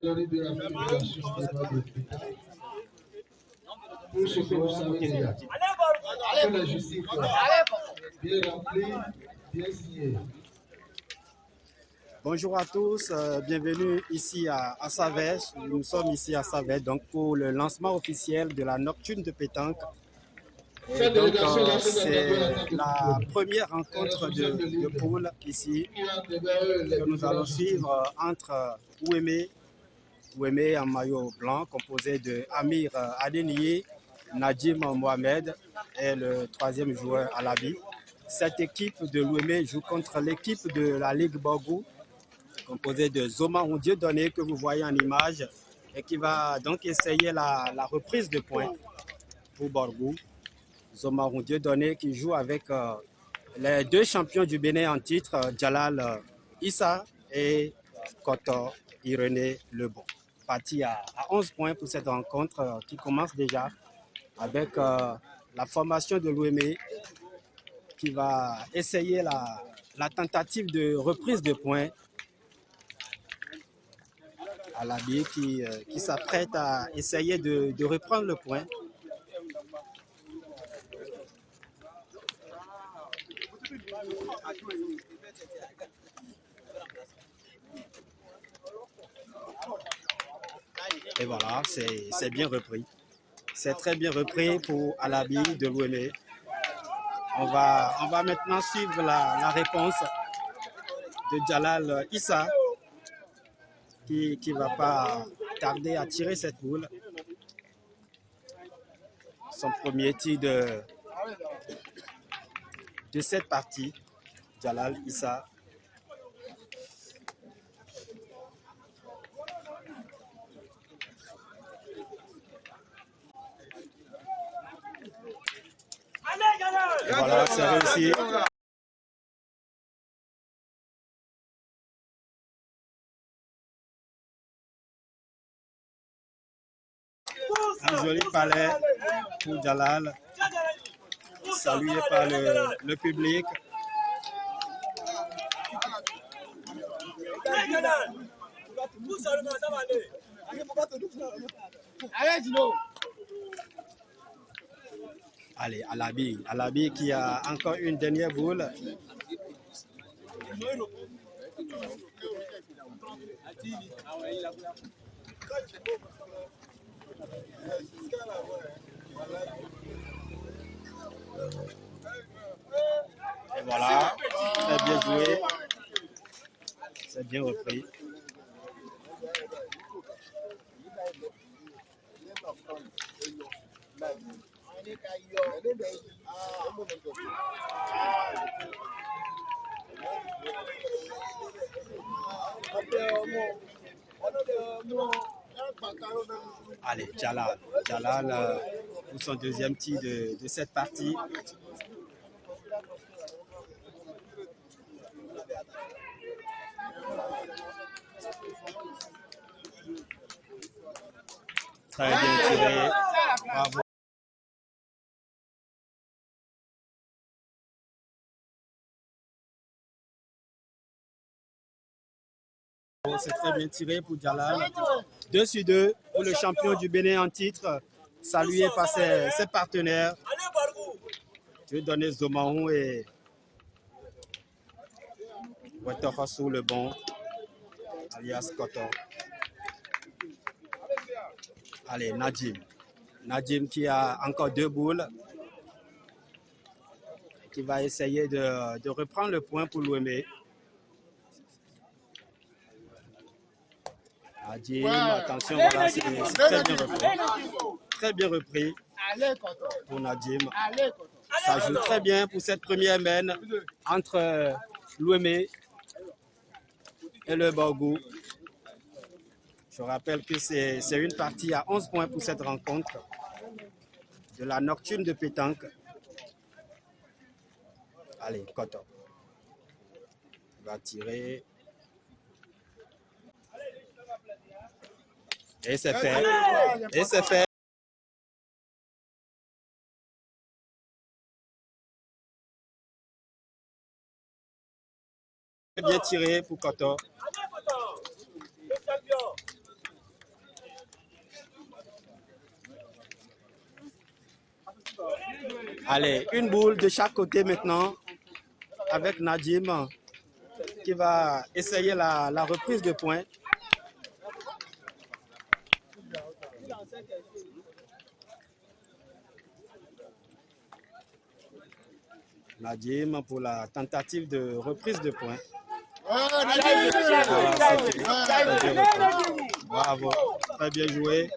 de la Fédération suédoise de pétanque. Pour ce que vous savez déjà, que la justice bien remplie, bien signée. Bonjour à tous, bienvenue ici à Savès. Nous sommes ici à Savès donc pour le lancement officiel de la nocturne de pétanque. Et donc c'est la première rencontre de poule ici que nous allons suivre entre Ouémé en maillot blanc composé de Amir Adeniyi, Nadim Mohamed et le troisième joueur Alabi. Cette équipe de l'Ouémé joue contre l'équipe de la Ligue Borgou composée de Zoma Dieudonné que vous voyez en image et qui va donc essayer la reprise de points pour Borgou. Zoma Dieudonné qui joue avec les deux champions du Bénin en titre, Jalal Issa et Koto Irené Lebon. Parti à 11 points pour cette rencontre qui commence déjà avec la formation de l'Ouémé qui va essayer la tentative de reprise de points. Alabi qui s'apprête à essayer de reprendre le point. Et voilà, c'est bien repris. C'est très bien repris pour Alabi de l'Ouémé. On va maintenant suivre la réponse de Jalal Issa qui ne va pas tarder à tirer cette boule. Son premier tir de cette partie, Jalal Issa. Et voilà, c'est réussi. Un joli palais pour Jalal, salué par le public. Allez, Alabi qui a encore une dernière boule. Et voilà, très bien joué. C'est bien repris. Allez, Jalal pour son deuxième tir de cette partie. Très bien tiré. Bravo. C'est très bien tiré pour Jalal. 2 sur 2 pour le champion du Bénin en titre, salué par ses partenaires. Dieudonné Zomaou et Wetorosu le bon, alias Koto. Allez, Nadim qui a encore 2 boules, qui va essayer de reprendre le point pour l'Ouémé. Nadim, attention, voilà, c'est très bien repris. Très bien repris pour Nadim. Ça joue très bien pour cette première mène entre l'Ouémé et le Borgou. Je rappelle que c'est une partie à 11 points pour cette rencontre de la nocturne de pétanque. Allez, Koto va tirer. Et c'est fait. Et c'est fait. Bien tiré pour Koto. Allez, une boule de chaque côté maintenant avec Nadim qui va essayer la reprise de points. Nadim pour la tentative de reprise de points. Bravo, très bien joué.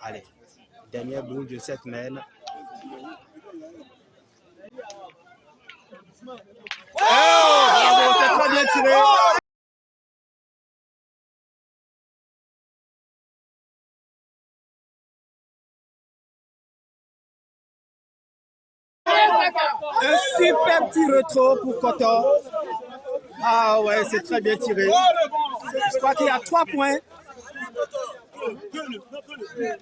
Allez, dernière boule de cette mène. Bravo, c'est très bien tiré. Un super petit retro pour Kotor. Ah ouais, c'est très bien tiré. Je crois qu'il y a 3 points.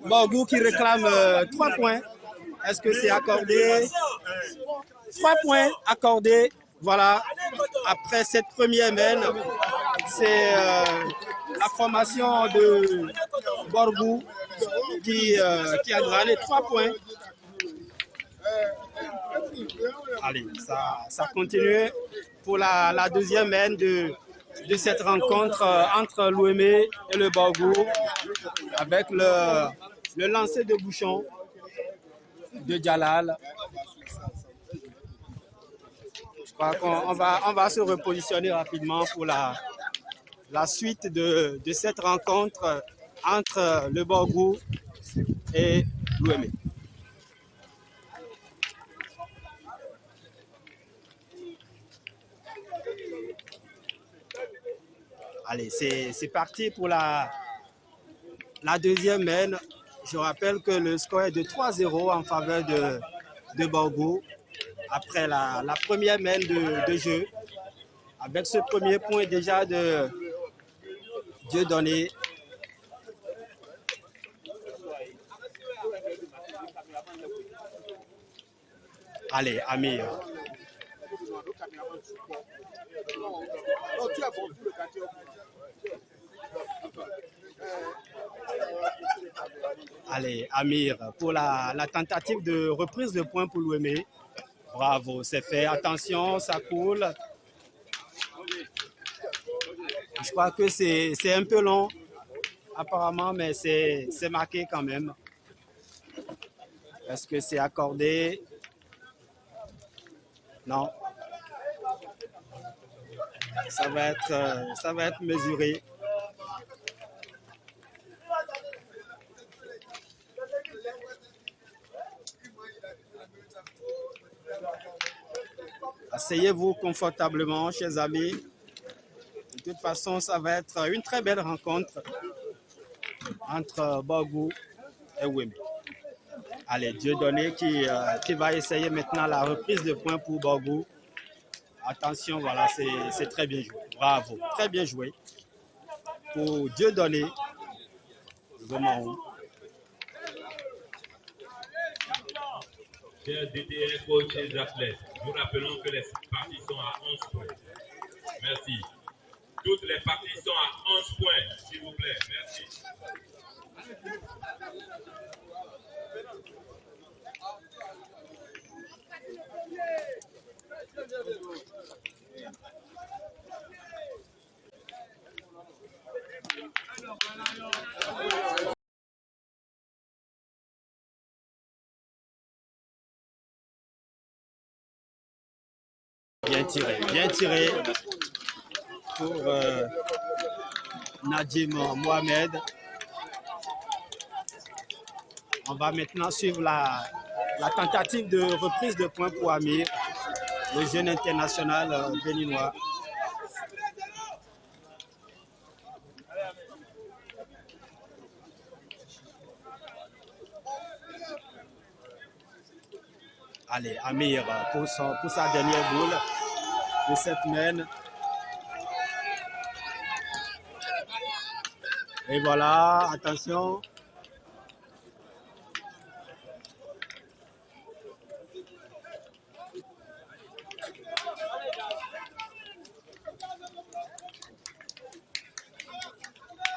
Borgou qui réclame 3 points. Est-ce que c'est accordé? 3 points accordés. Voilà. Après cette première mène, c'est la formation de Borgou qui a gagné 3 points. Allez, ça continue pour la deuxième mène de cette rencontre entre l'Ouémé et le Borgou avec le lancer de bouchon de Djalal. Je crois qu'on va se repositionner rapidement pour la suite de cette rencontre entre le Borgou et l'Ouémé. Allez, c'est parti pour la deuxième mène. Je rappelle que le score est de 3-0 en faveur de Borgou après la première mène de jeu. Avec ce premier point déjà de Dieudonné. Allez, Amir. Allez, Amir, pour la tentative de reprise de points pour l'Ouémé. Bravo, c'est fait. Attention, ça coule. Je crois que c'est un peu long, apparemment, mais c'est marqué quand même. Est-ce que c'est accordé? Non. Ça va être mesuré. Asseyez-vous confortablement, chers amis. De toute façon, ça va être une très belle rencontre entre Borgou et Ouémé. Allez, Dieudonné qui va essayer maintenant la reprise de points pour Borgou. Attention, voilà, c'est très bien joué. Bravo, très bien joué pour Dieudonné. Chers DTR, coachs et athlètes, nous rappelons que les parties sont à 11 points. Merci. Toutes les parties sont à 11 points, s'il vous plaît. Merci. Bien tiré pour Nadim Mohamed. On va maintenant suivre la tentative de reprise de points pour Amir, le jeune international béninois. Allez, Amir pour sa dernière boule de cette mène. Et voilà, attention.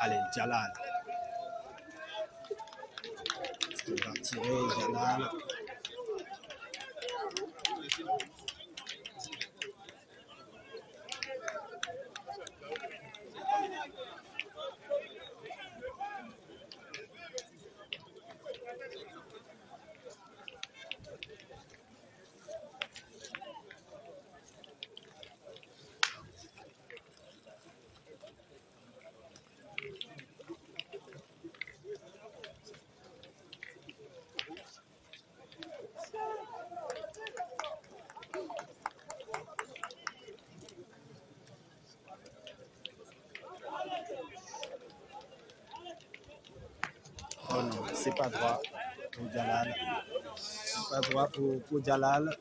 Allez, Jalal. Il va tirer, Jalal. Oh non, c'est pas droit pour Jalal. C'est pas droit pour Jalal.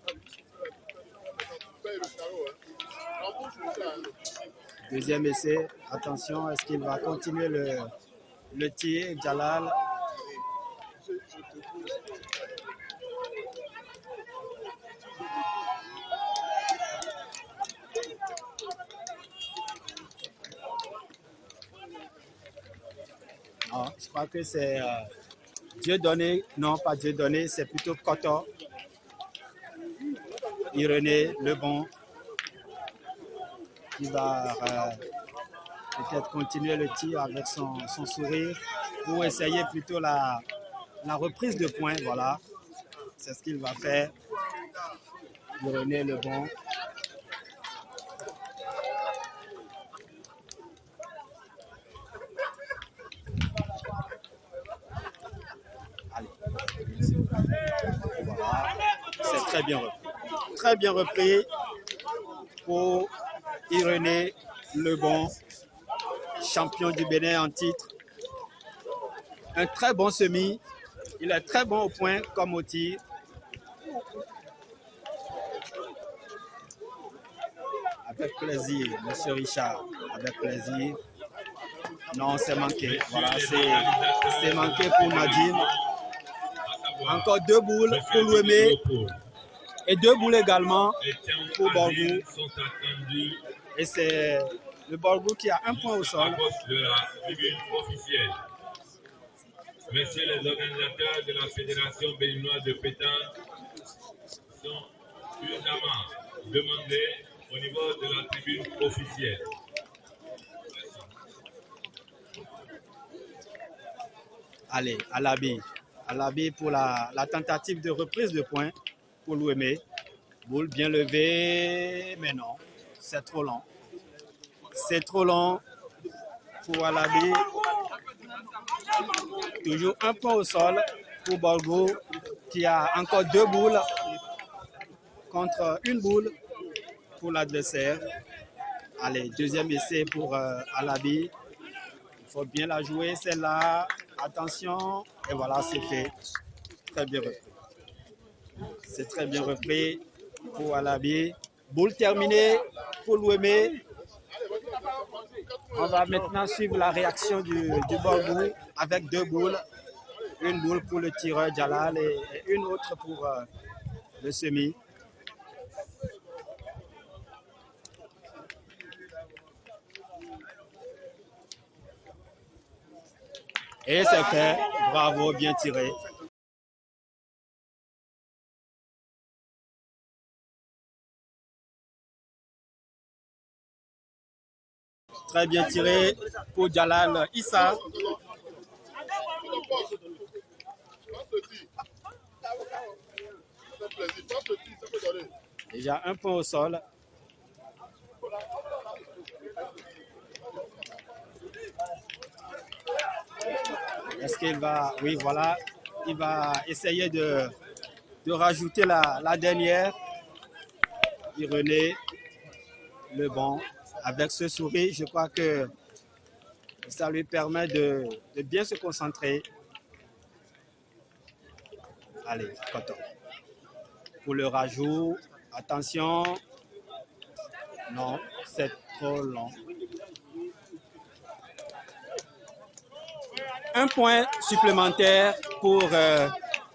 Deuxième essai. Attention, est-ce qu'il va continuer le tir, Jalal? Non, je crois que c'est Dieudonné. Non, pas Dieudonné, c'est plutôt Koto. Irénée Lebon qui va peut-être continuer le tir avec son sourire pour essayer plutôt la reprise de points. Voilà, c'est ce qu'il va faire. Irénée Lebon. Allez. Voilà, c'est très bien repris. Très bien repris pour Irénée Lebon, champion du Bénin en titre. Un très bon semi. Il est très bon au point comme au tir. Avec plaisir, monsieur Richard. Avec plaisir. Non, c'est manqué. Voilà, c'est manqué pour Nadine. Encore 2 boules pour Louémé. Et 2 boules également pour Borgou. Et c'est le Borgou qui a 1 point au sol. Messieurs les organisateurs de la Fédération béninoise de pétanque sont urgemment demandés au niveau de la tribune officielle. Allez, Alabi pour la tentative de reprise de points pour Louémé. Boule bien levée, mais non, c'est trop long. C'est trop long pour Alabi. Toujours 1 point au sol pour Borgou qui a encore 2 boules contre 1 boule pour l'adversaire. Allez, deuxième essai pour Alabi. Il faut bien la jouer celle-là. Attention. Et voilà, c'est fait. Très bien repris. C'est très bien repris pour Alabi. Boule terminée pour Louémé. On va maintenant suivre la réaction du Borgou avec 2 boules. 1 boule pour le tireur Jalal et 1 autre pour le semi. Et c'est fait. Bravo, bien tiré. Très bien tiré pour Jalal Issa. Déjà 1 point au sol. Est-ce qu'il va... Oui, voilà. Il va essayer de rajouter la dernière. Irénée Lebon. Avec ce sourire, je crois que ça lui permet de bien se concentrer. Allez, Koto. Pour le rajout, attention. Non, c'est trop long. 1 point supplémentaire pour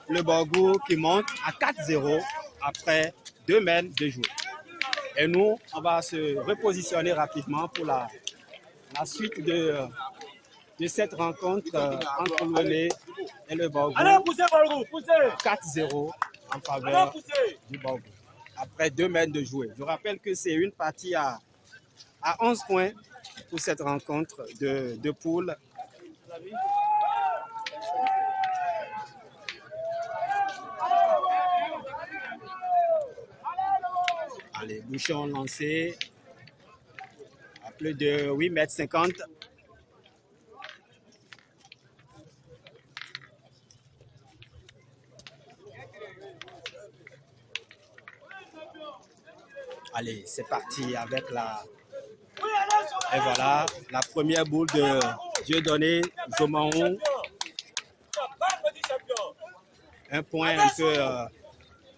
le Borgou qui monte à 4-0 après 2 mètres de jeu. Et nous, on va se repositionner rapidement pour la suite de de cette rencontre entre l'Ouémé et le Borgou. 4-0 en faveur du Borgou. Après 2 mètres de jouer. Je rappelle que c'est une partie à 11 points pour cette rencontre de poule. Allez, bouchon lancé à plus de 8,50 m. Allez, c'est parti avec la... Et voilà, la première boule de Dieudonné Zomaon. Un point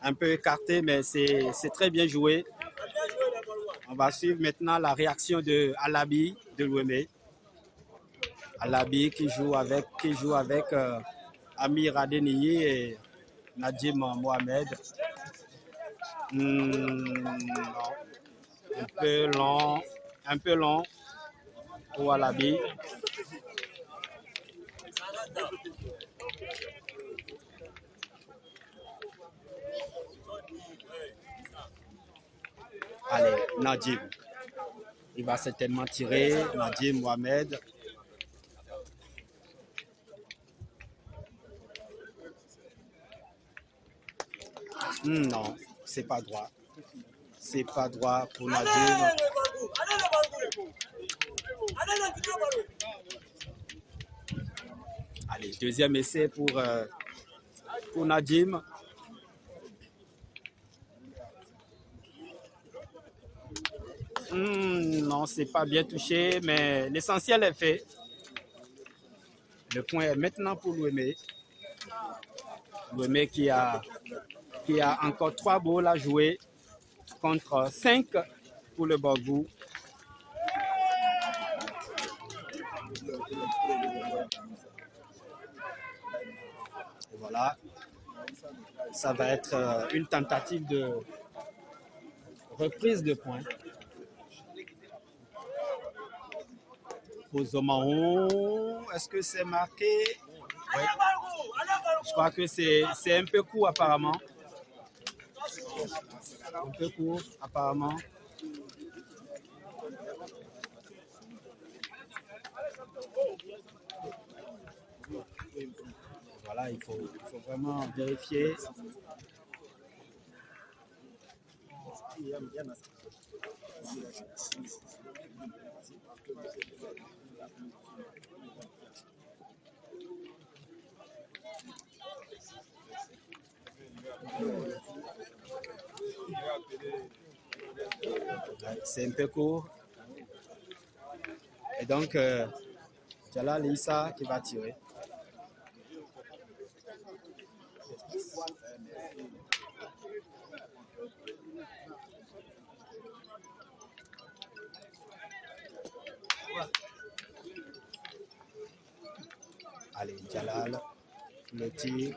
un peu écarté, mais c'est très bien joué. On va suivre maintenant la réaction de Alabi de l'Ouémé. Alabi qui joue avec Amir Adeniyi et Nadim Mohamed. Non. Un peu long pour Alabi. Allez, Nadim. Il va certainement tirer. Nadim Mohamed. Non, c'est pas droit. C'est pas droit pour Nadim. Allez, deuxième essai pour Nadim. Non, c'est pas bien touché, mais l'essentiel est fait. Le point est maintenant pour l'Ouémé. L'Ouémé qui a encore 3 balles à jouer contre 5 pour le Borgou. Et voilà. Ça va être une tentative de reprise de points. Pour Zomaon, est-ce que c'est marqué? Oui. Je crois que c'est un peu court apparemment. Un peu court apparemment. Voilà, il faut vraiment vérifier. C'est un peu court. Et donc, Jalal Issa qui va tirer. Allez, Jalal, le tir.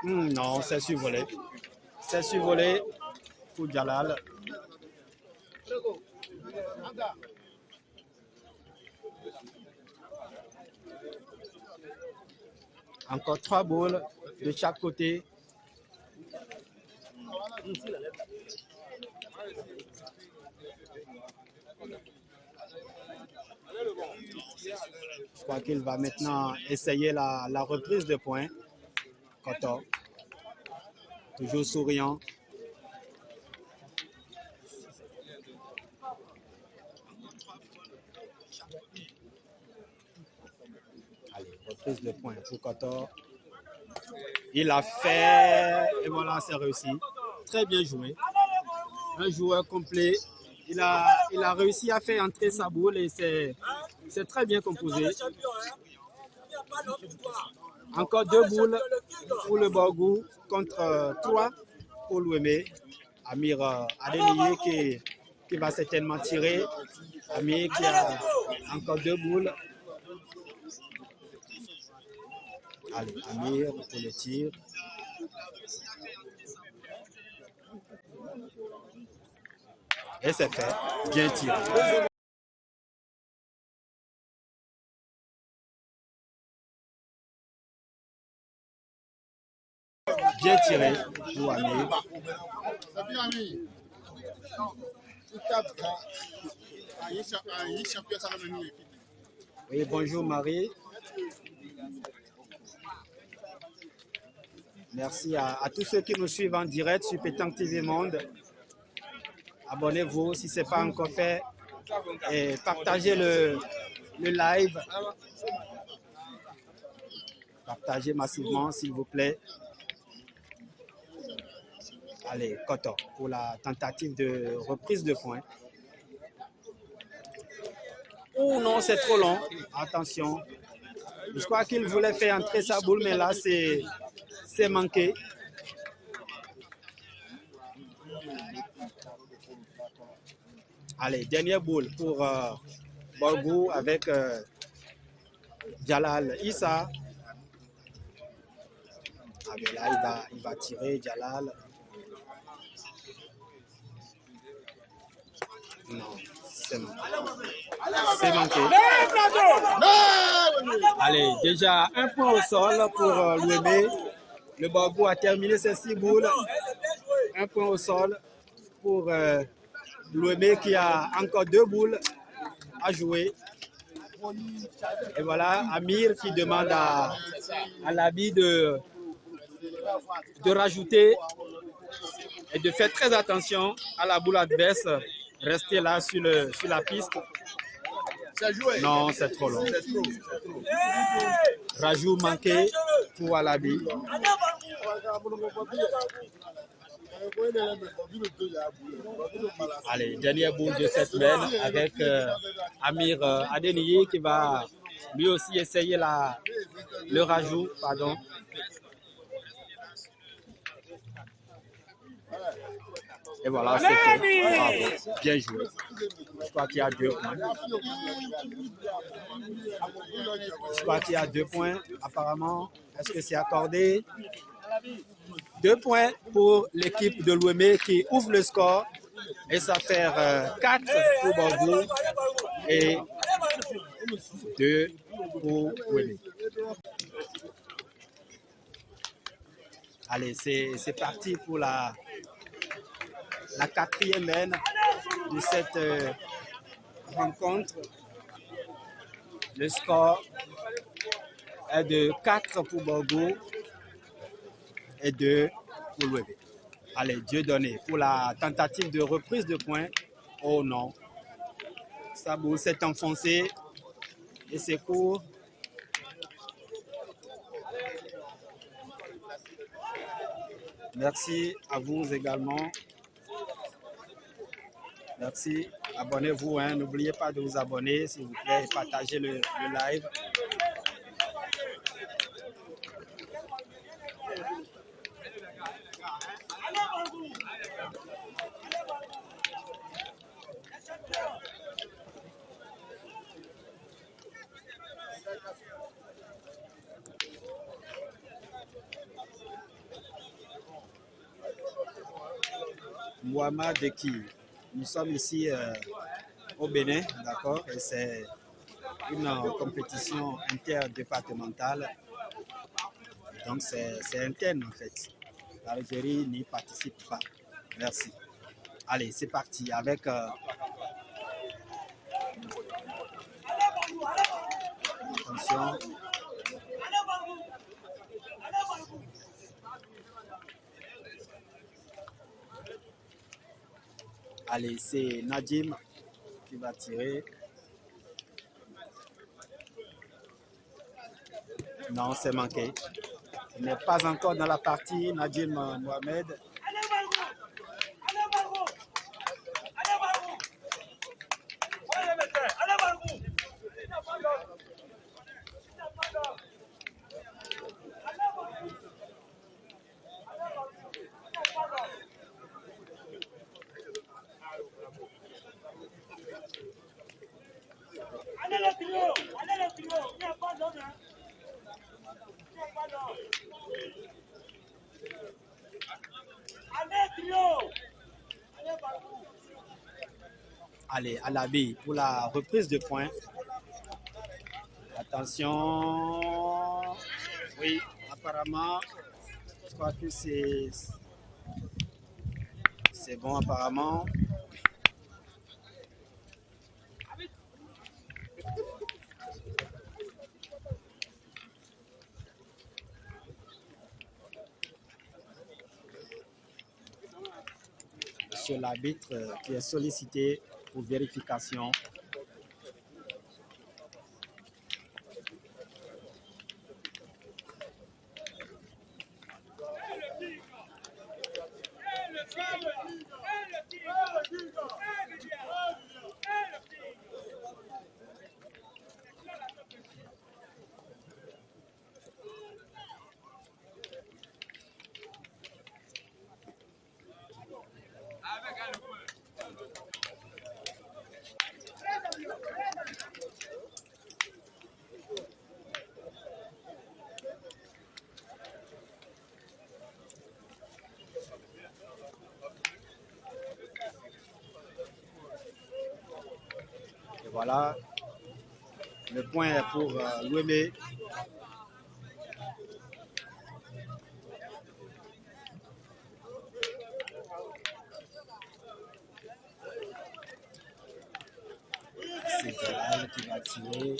Non, c'est survolé. C'est survolé pour Jalal. Encore 3 balles de chaque côté. Je crois qu'il va maintenant essayer la reprise de points. Koto, toujours souriant. Allez, reprise de points pour Koto. Il a fait, et voilà, c'est réussi. Très bien joué. Un joueur complet. Il a réussi à faire entrer sa boule et c'est très bien composé. Encore 2 boules pour le Borgou contre 3 pour l'Ouémé. Amir Adeniyi qui va certainement tirer. Amir qui a encore 2 boules. Allez, Amir pour le tir. Et c'est fait. Bien tiré. Bien tiré pour Amir. Oui, bonjour Marie. Merci à tous ceux qui nous suivent en direct sur Pétanque TV Monde. Abonnez-vous si ce n'est pas encore fait et partagez le live. Partagez massivement s'il vous plaît. Allez, Koto pour la tentative de reprise de points. Oh non, c'est trop long. Attention. Je crois qu'il voulait faire entrer sa boule, mais là, c'est manqué. Allez, dernière boule pour Borgou avec Jalal Issa. Ah, mais là, il va tirer Jalal. Non, c'est manqué. C'est manqué. Allez, déjà un point au sol pour Louémé. Le Borgou a terminé ses 6 boules. Un point au sol pour Louémé qui a encore 2 boules à jouer. Et voilà, Amir qui demande à l'habit de rajouter et de faire très attention à la boule adverse. Rester là sur la piste. Non, c'est trop long. Rajout manqué pour Alabi. Allez, dernière boule de cette semaine avec Amir Adeniyi qui va lui aussi essayer le rajout. Pardon. Et voilà, c'est fait. Bravo. Bien joué. Je crois qu'il y a 2 points. Je crois qu'il y a 2 points. Apparemment, est-ce que c'est accordé? 2 points pour l'équipe de Louémé qui ouvre le score. Et ça fait 4 pour Borgou et 2 pour Louémé. Allez, c'est parti pour la 4e mène de cette rencontre. Le score est de 4 pour Borgou et 2 pour Louémé. Allez, Dieu donné pour la tentative de reprise de points. Oh non. Sabou s'est enfoncé et c'est court. Merci à vous également. Merci. Abonnez-vous. Hein. N'oubliez pas de vous abonner, s'il vous plaît, et partagez le live. Mohamed Deki. Nous sommes ici au Bénin, d'accord, et c'est une compétition interdépartementale. Donc c'est interne en fait. L'Algérie n'y participe pas. Merci. Allez, c'est parti avec attention. Allez, c'est Nadim qui va tirer. Non, c'est manqué. Il n'est pas encore dans la partie, Nadim Mohamed. Allez, à la bille pour la reprise de points. Attention. Oui, apparemment, je crois que c'est bon apparemment. Monsieur l'arbitre qui est sollicité pour vérification. Et voilà, le point est pour Louémé. C'est Jalal qui va tirer.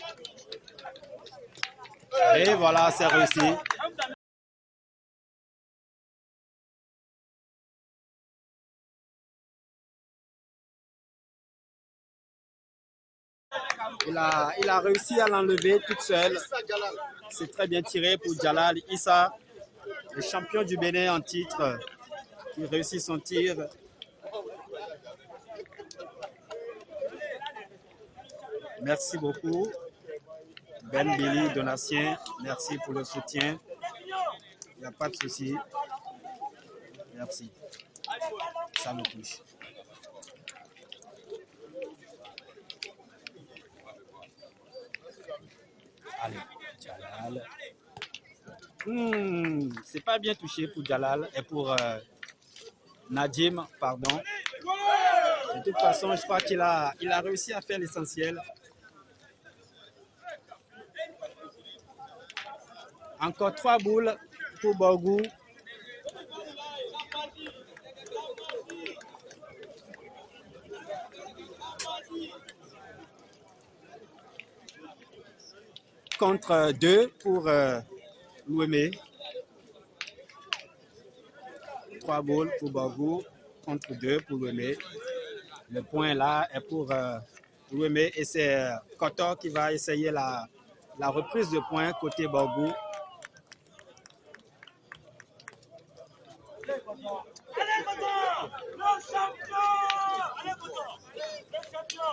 Et voilà, c'est réussi. Il a réussi à l'enlever toute seule. C'est très bien tiré pour Jalal Issa, le champion du Bénin en titre, qui réussit son tir. Merci beaucoup. Ben Billy, Donatien, merci pour le soutien. Il n'y a pas de souci. Merci. Ça me touche. Allez, Jalal. C'est pas bien touché pour Jalal et pour Nadim, pardon. De toute façon, je crois qu'il a réussi à faire l'essentiel. Encore 3 boules pour Borgou. Contre 2 pour Louémé. 3 boules pour Borgou. Contre 2 pour Louémé. Le point là est pour Louémé et c'est Kotor qui va essayer la reprise de points côté Borgou. Allez, Kotor! Le champion! Allez, Kotor! Le champion!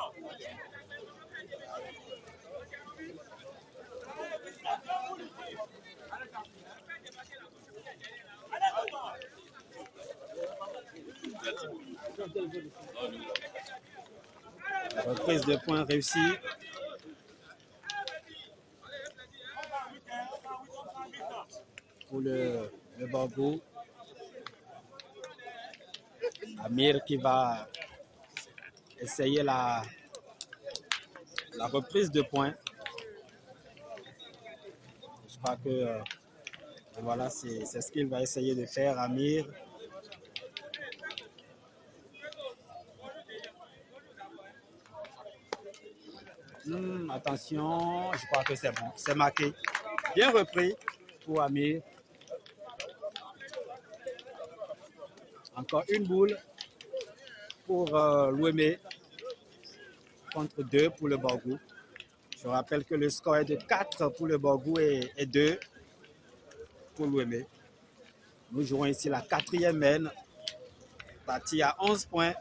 Reprise de points réussie. Pour le Borgou. Amir qui va essayer la reprise de points. Je crois que voilà, c'est ce qu'il va essayer de faire, Amir. Attention, je crois que c'est bon, c'est marqué. Bien repris pour Amir. Encore une boule pour Louémé contre 2 pour le Borgou. Je rappelle que le score est de 4 pour le Borgou et 2 pour Louémé. Nous jouons ici la 4e main, partie à 11 points.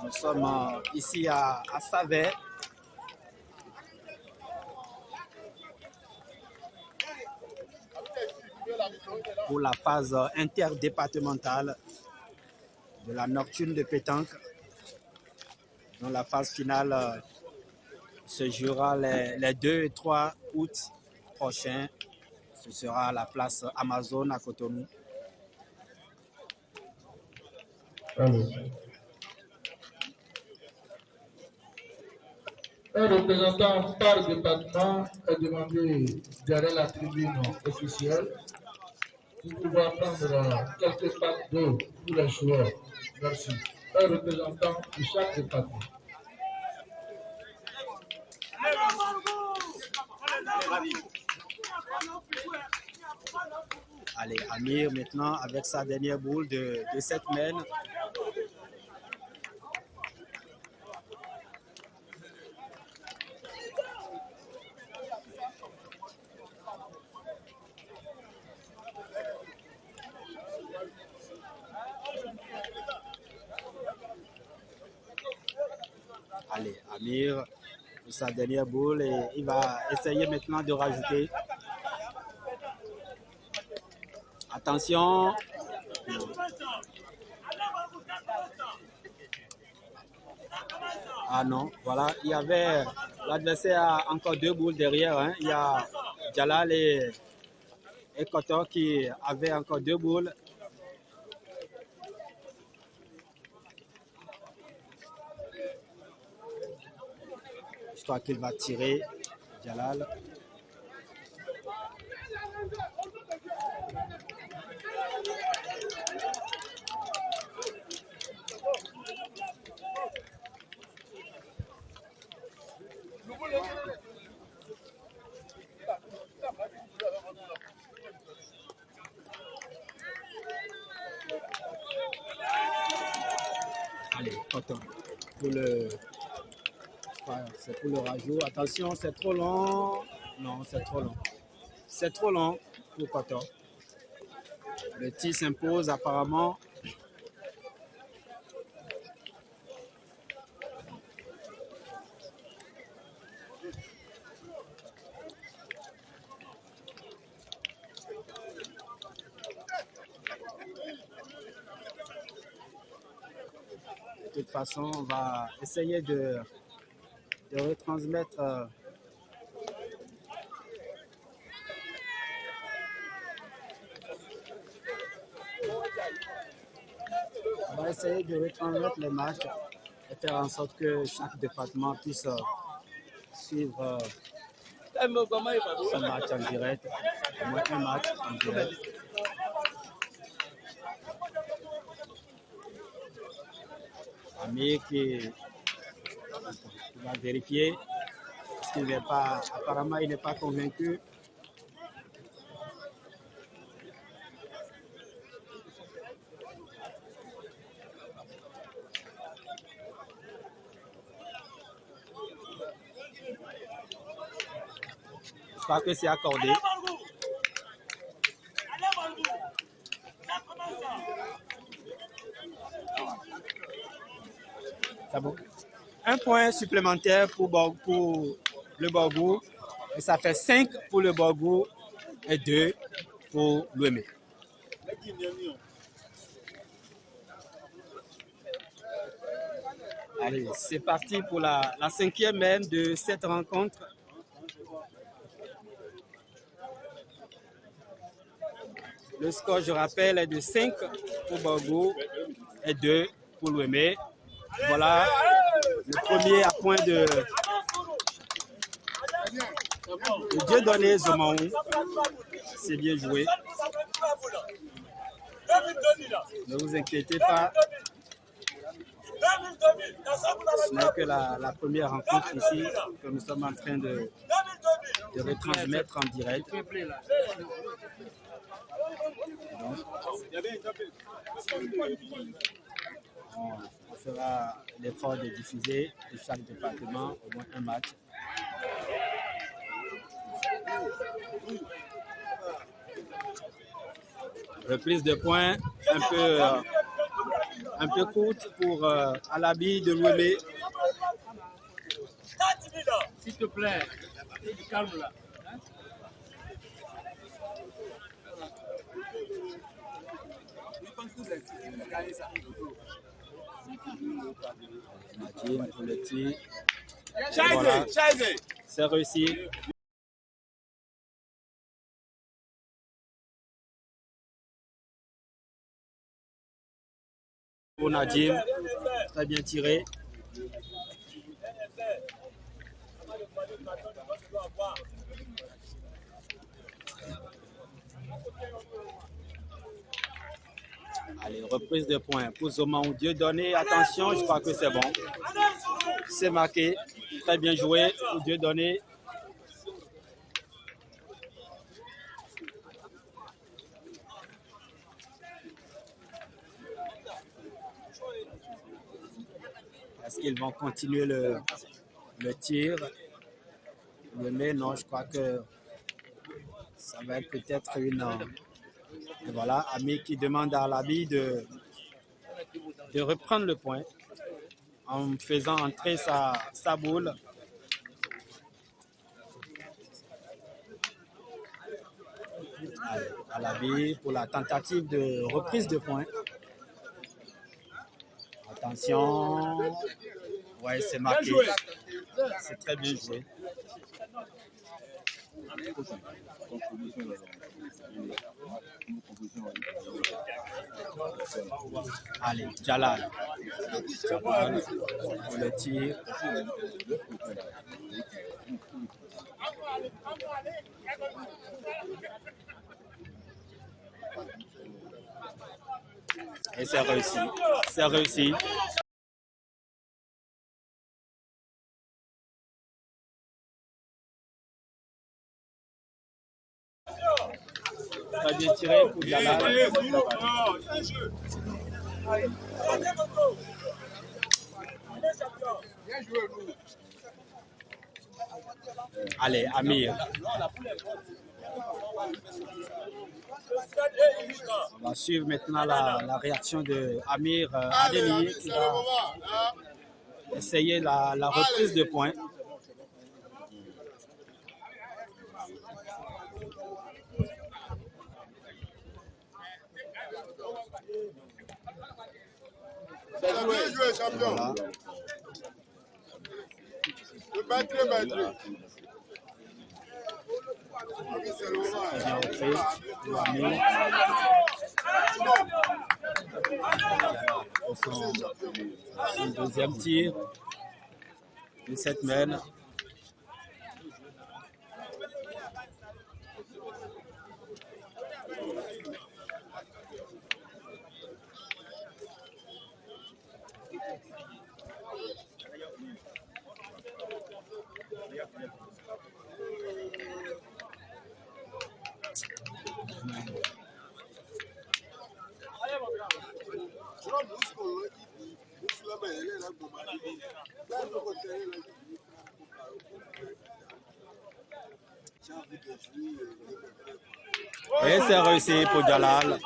Nous sommes ici à Savet. Pour la phase interdépartementale de la nocturne de pétanque, dont la phase finale se jouera les 2 et 3 août prochains. Ce sera à la place Amazon à Cotonou. Alors, un représentant par département est demandé derrière la tribune officielle pour pouvoir prendre quelques packs d'eau pour les joueurs. Merci. Un représentant de chaque département. Allez, Amir maintenant avec sa dernière boule de 7 mènes. Allez, Amir, sa dernière boule et il va essayer maintenant de rajouter. Attention. Ah non, voilà, il y avait l'adversaire a encore 2 boules derrière. Hein. Il y a Jalal et Kotor qui avaient encore 2 boules. Je crois qu'il va tirer, Jalal. Allez, Kotor pour le... C'est pour le rajout. Attention, c'est trop long. Non, c'est trop long. C'est trop long pour Kotor. Le tir s'impose apparemment. De toute façon, on va essayer de retransmettre les matchs et faire en sorte que chaque département puisse suivre son match en direct, au moins un match en direct. Amir qui va vérifier parce qu'il n'est pas, apparemment il n'est pas convaincu. Je crois que c'est accordé. C'est bon. Un point supplémentaire pour le Borgou. Et ça fait 5 pour le Borgou et 2 pour l'Ouémé. Allez, c'est parti pour la 5e mène de cette rencontre. Le score, je rappelle, est de 5 pour Borgou et 2 pour l'Ouémé. Voilà le premier à point de Dieudonné Zomaou. C'est bien joué. Ne vous inquiétez pas. Ce n'est que la première rencontre ici que nous sommes en train de retransmettre en direct. Donc, on fera l'effort de diffuser de chaque département au moins un match. Reprise de points un peu courte pour Alabi de l'Ouémé. S'il te plaît, calme là. Nadine pour le tir. Voilà. C'est réussi. pour Nadim. Très bien tiré. Allez, reprise de points pour Zoman Dieudonné. Attention, je crois que c'est bon. C'est marqué. Très bien joué pour Dieudonné. Est-ce qu'ils vont continuer le tir? Mais non, je crois que ça va être peut-être une... Et voilà, Ami qui demande à Labi de reprendre le point en faisant entrer sa boule. À Labi pour la tentative de reprise de point. Attention. Ouais, c'est marqué. C'est très bien joué. Allez, Jalal. Jalal pour le tir. Et c'est réussi. C'est réussi. Très bien tiré pour Jalal. Allez, Amir. On va suivre maintenant la réaction de Amir Adeli qui va essayer la reprise de points. Bien joué, champion. Voilà. Le batterie. Bien repris pour Amir. Pour son deuxième tir de cette mène. Et c'est réussi pour Jalal.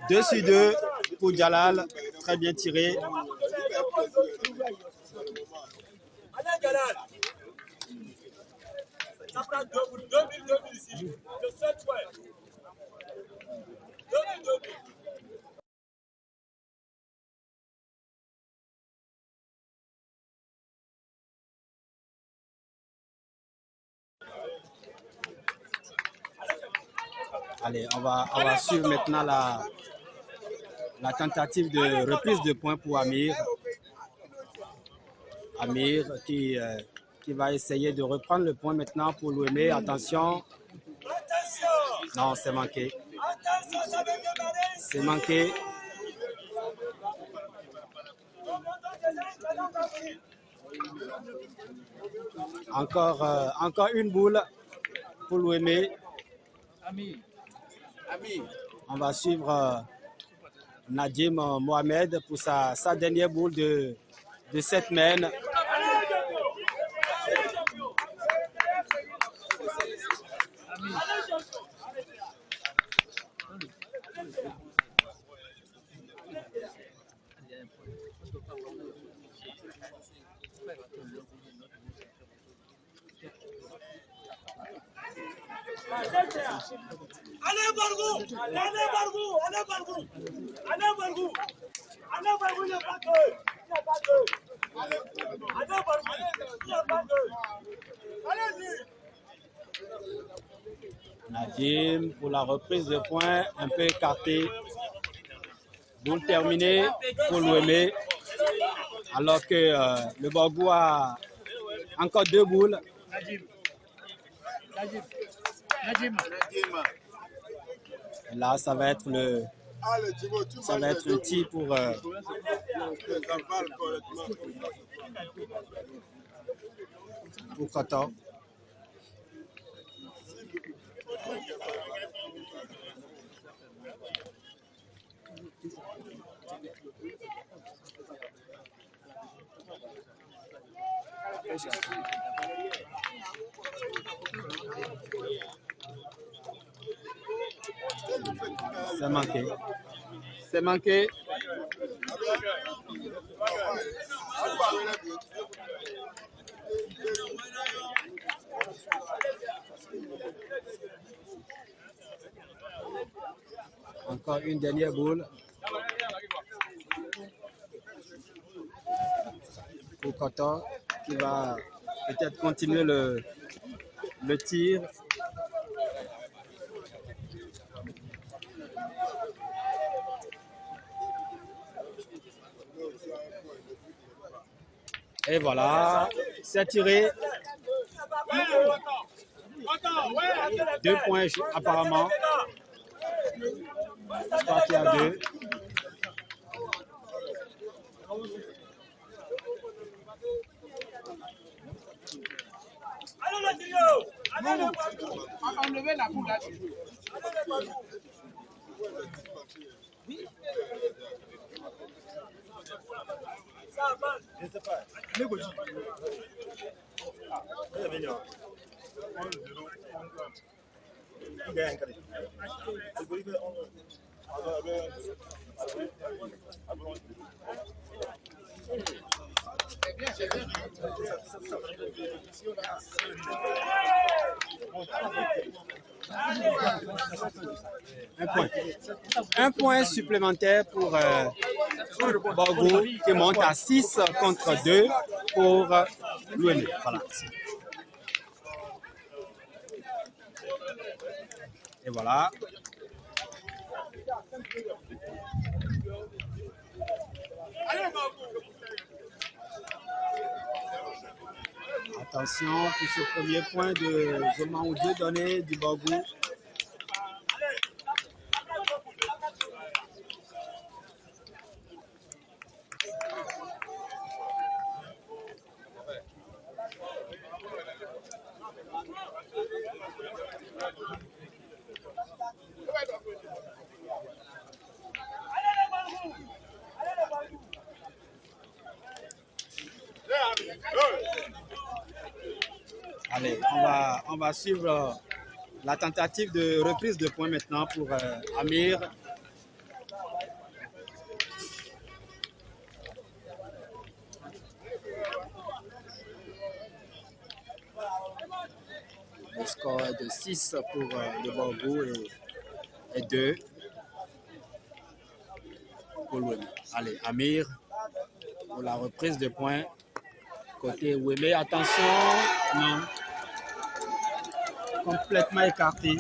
Deux sur deux pour Jalal. Très bien tiré. Allez, Jalal. Ça prend 2 minutes ici. De 7 points. 2 minutes. Allez, on va suivre maintenant la tentative de reprise de points pour Amir. Amir qui va essayer de reprendre le point maintenant pour Louémé. Attention. Non, c'est manqué. C'est manqué. Encore une boule pour Louémé. On va suivre Nadim Mohamed pour sa dernière boule de cette mène. Allez, Bargou! Allez, Bargou! Allez, Bargou! Allez, Bargou! Allez, Bargou, il n'y a pas de... Il n'y a pas de... Allez, Bargou! Il n'y a pas de... Nadim pour la reprise de points, un peu écarté. Boule terminée pour l'Ouémé. Alors que le Borgou a encore 2 boules. Et là, ça va être un tir pour Koto. C'est manqué. C'est manqué. Encore une dernière boule. Pour Koto qui va peut-être continuer le tir. Et voilà, c'est tiré. 2 points apparemment. C'est parti à 2. Enlevez la boule là. Je sais pas. Un point supplémentaire pour Borgou qui monte à 6 contre 2 pour l'Ouémé. Voilà. Et voilà. Attention pour ce premier point de Zoman ou 2 donné du Borgou. Allez, on va suivre la tentative de reprise de points maintenant pour Amir. Le score est de 6 pour le Borgou et 2 pour l'Ouémé. Allez, Amir pour la reprise de points. Côté Ouémé, attention, non. Complètement écarté.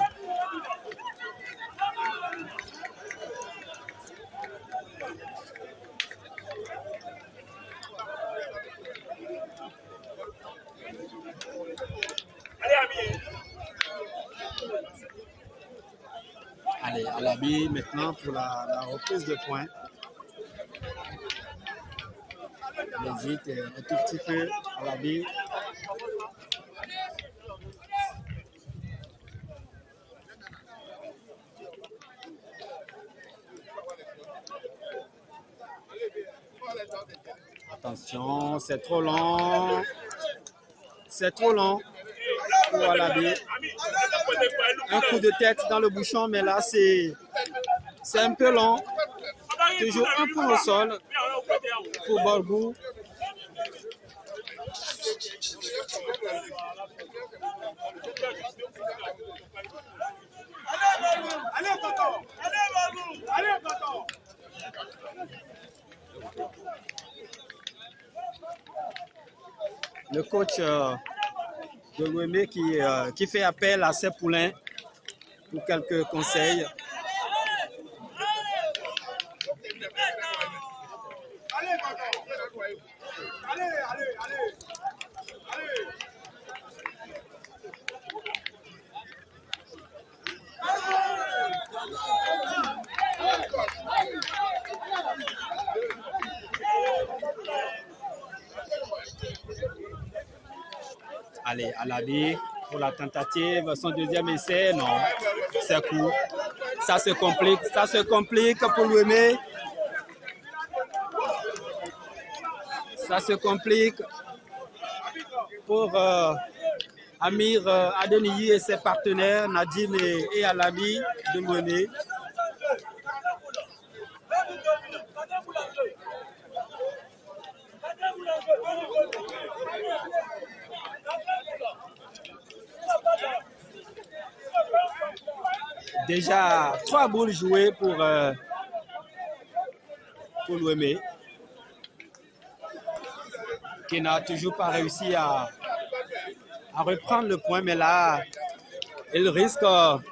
Allez, Alabi maintenant pour la reprise de points. Il hésite un tout petit peu, Alabi. Attention, c'est trop long. C'est trop long pour Alabi. Un coup de tête dans le bouchon, mais là, c'est un peu long. Toujours un point au sol pour Borgou. Allez, tonton! Allez, Borgou! Allez, tonton! Le coach de l'Ouémé qui fait appel à ses poulains pour quelques conseils. Allez, Alabi pour la tentative, son deuxième essai, non, c'est court. Ça se complique pour Louémé. Ça se complique pour Amir Adeniyi et ses partenaires, Nadim et Alabi de Louémé. Déjà 3 boules jouées pour Louémé, qui n'a toujours pas réussi à reprendre le point, mais là, il risque un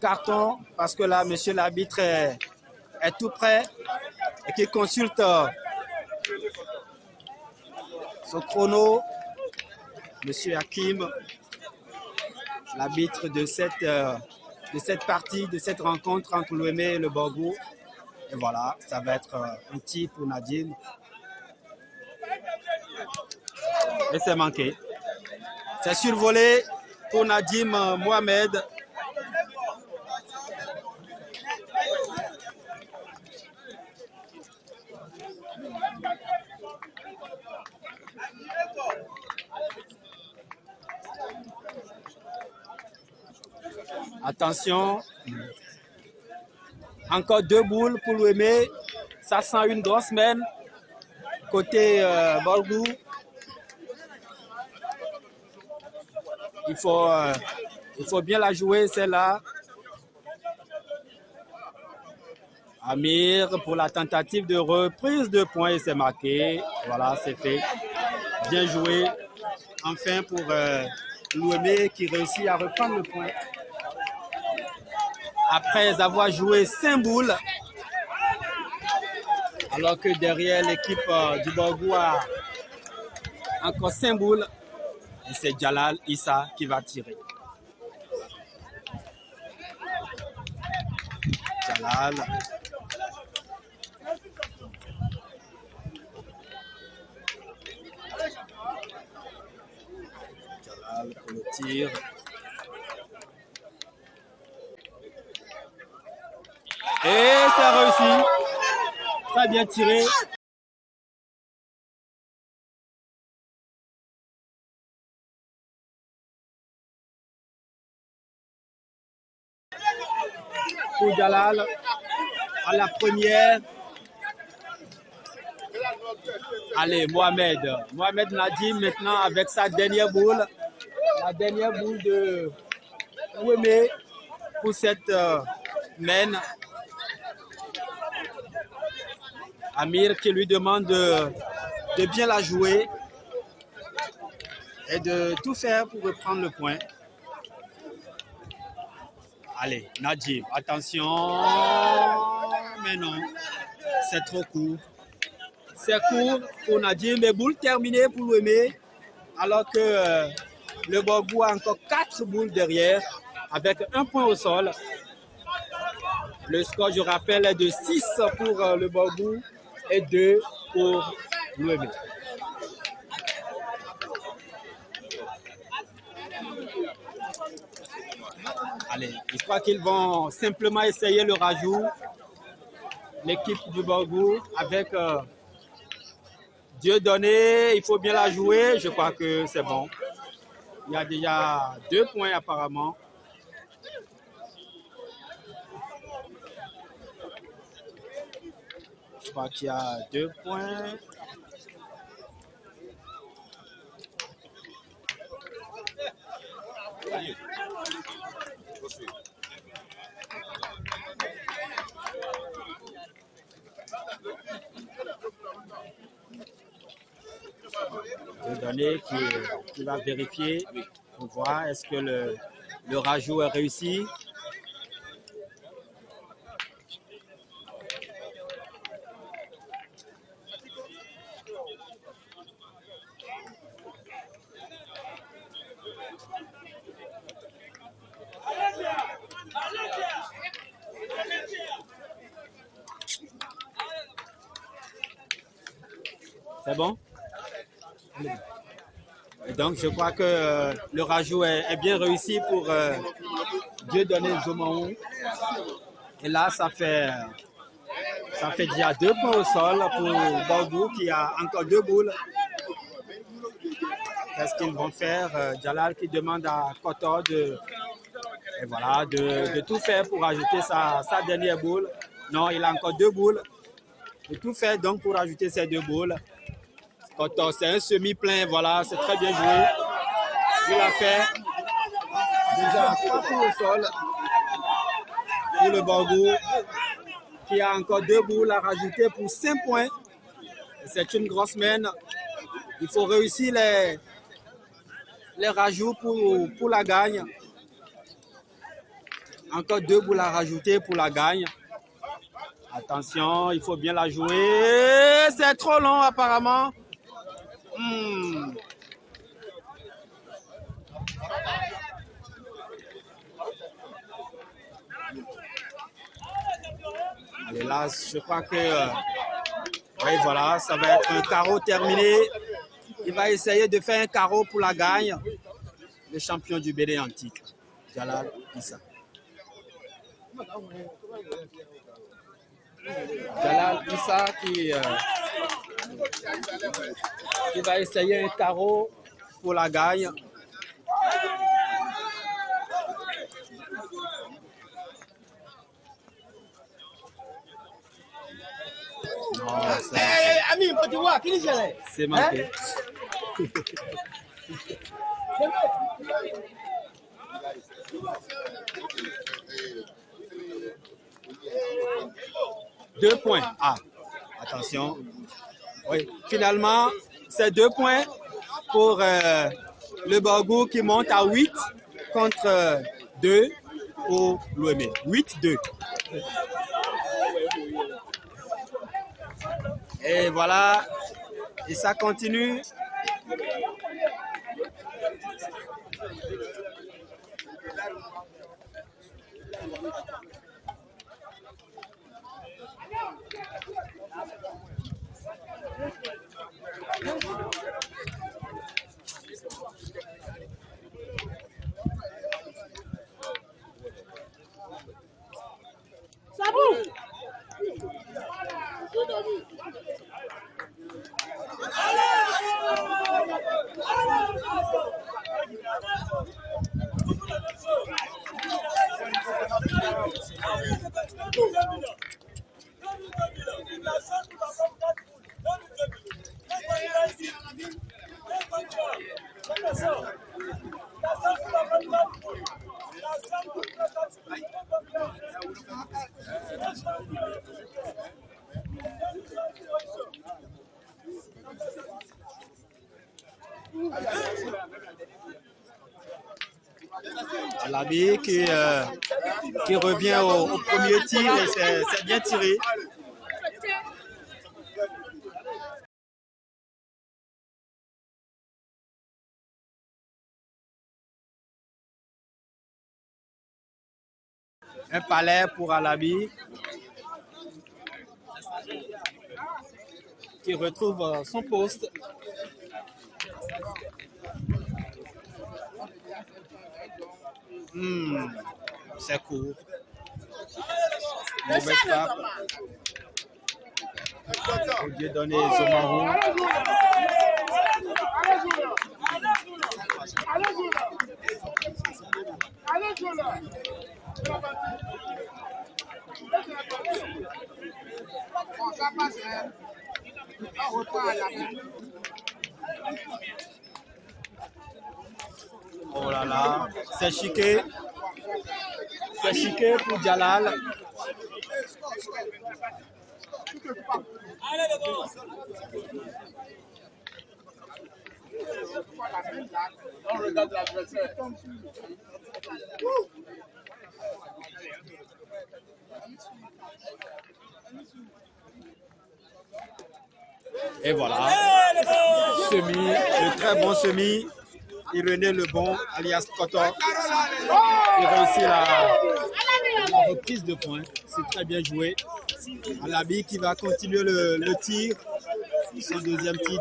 carton parce que là, monsieur l'arbitre est tout prêt et qui consulte son chrono. Monsieur Hakim, l'arbitre de cette partie, de cette rencontre entre Louémé et le Borgou. Et voilà, ça va être un tir pour Nadim. Et c'est manqué. C'est survolé pour Nadim Mohamed. Attention. Encore 2 boules pour Louémé. Ça sent une grosse semaine. Côté Borgou. Il faut bien la jouer, celle-là. Amir pour la tentative de reprise de points et c'est marqué. Voilà, c'est fait. Bien joué. Enfin pour Louémé qui réussit à reprendre le point. Après avoir joué 5 boules, alors que derrière l'équipe du Borgou a encore 5 boules. Et c'est Jalal Issa qui va tirer. Jalal. Jalal pour le tir. Et c'est réussi. Très bien tiré. Pour Jalal, à la première. Allez, Mohamed Nadim maintenant avec sa dernière boule. La dernière boule de Louémé pour cette mène. Amir qui lui demande de bien la jouer et de tout faire pour reprendre le point. Allez, Nadim, attention. Mais non, c'est trop court. C'est court pour Nadim, mais boule terminée pour Louémé. Alors que le Borgou a encore 4 boules derrière avec 1 point au sol. Le score, je rappelle, est de 6 pour le Borgou et 2 pour Louémé. Allez, je crois qu'ils vont simplement essayer le rajout. L'équipe du Borgou avec Dieudonné, il faut bien la jouer. Je crois que c'est bon. Il y a déjà 2 points apparemment. Je crois qu'il y a 2 points. Dieudonné qui va vérifier. pour voir est-ce que le rajout est réussi. C'est bon? Et donc, je crois que le rajout est bien réussi pour Dieudonné Zomaon. Et là, ça fait déjà 2 points au sol pour Borgou qui a encore 2 boules. Qu'est-ce qu'ils vont faire? Jalal qui demande à Kotor de tout faire pour ajouter sa dernière boule. Non, il a encore 2 boules. De tout faire donc pour ajouter ces 2 boules. Kotor, c'est un semi-plein, voilà, c'est très bien joué. Il a fait déjà 3 points au sol pour le Borgou qui a encore 2 boules à rajouter pour 5 points. C'est une grosse mène. Il faut réussir les rajouts pour la gagne. Encore 2 boules à rajouter pour la gagne. Attention, il faut bien la jouer. C'est trop long apparemment. Et là, je crois que oui, voilà, ça va être un carreau terminé. Il va essayer de faire un carreau pour la gagne. Le champion du BD en titre, Jalal Issa. Jalal Issa qui va essayer un carreau pour la gagne. C'est manqué. Deux points. Ah, attention. Oui, finalement, c'est 2 points pour le Borgou qui monte à 8 contre 2 pour l'OM. 8-2. Et voilà, et ça continue. Alabi qui revient au premier tir et c'est bien tiré. Un palais pour Alabi qui retrouve son poste. C'est court. Mauvaise frappe. Dieudonné Zomaon. Oh là là, c'est chiqué. C'est chiqué pour Jalal. On regarde l'adversaire. Et voilà. Semi, le très bon semi. Irénée Lebon, alias Kotor. Il réussit la reprise de points. C'est très bien joué. Alabi qui va continuer le tir. Son deuxième tir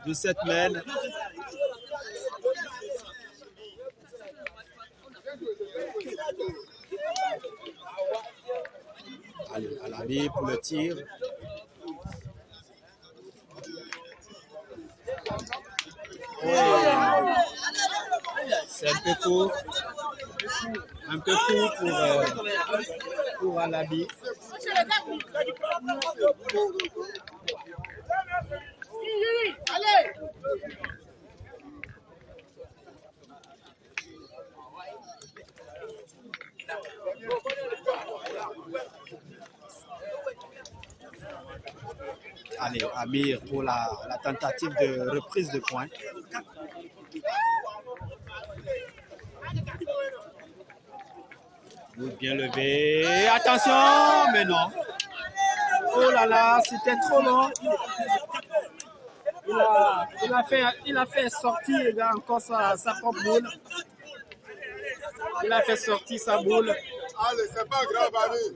de cette mène. Allez, Alabi pour le tir. C'est un peu court. Un peu court pour Alabi. Allez, Amir pour la tentative de reprise de points. Bien levé. Attention, mais non. Oh là là, c'était trop long. Il a fait sortir il a encore sa propre boule. Il a fait sortir sa boule. Allez, c'est pas grave, allez.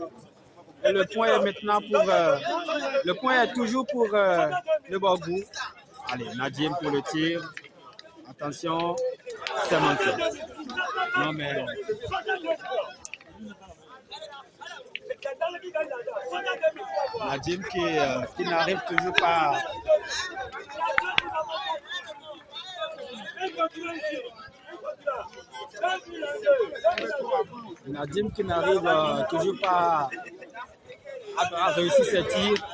Et le point est maintenant pour... le point est toujours pour le Borgou. Allez, Nadim pour le tir. Attention, c'est manqué. Non mais... Nadim qui n'arrive toujours pas... Nadim qui n'arrive toujours pas à réussir ses tirs.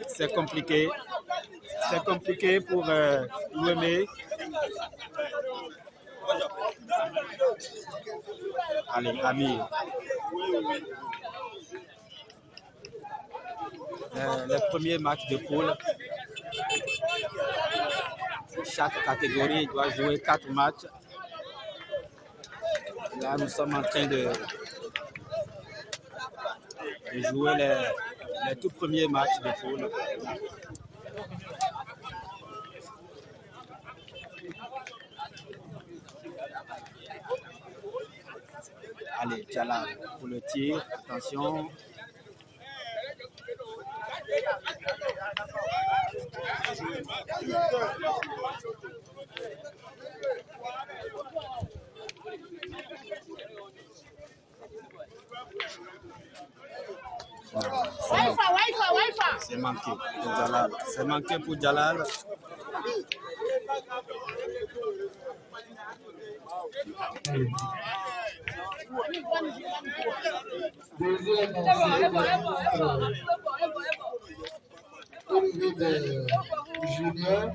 C'est compliqué. C'est compliqué pour Ouémé. Allez, Amir. Le premier match de poule. Chaque catégorie doit jouer 4 matchs. Là, nous sommes en train de jouer les tout premiers matchs de poule. Allez, Tchala pour le tir. Attention. C'est manqué pour Jalal. C'est manqué pour Jalal. Deuxième au niveau des juniors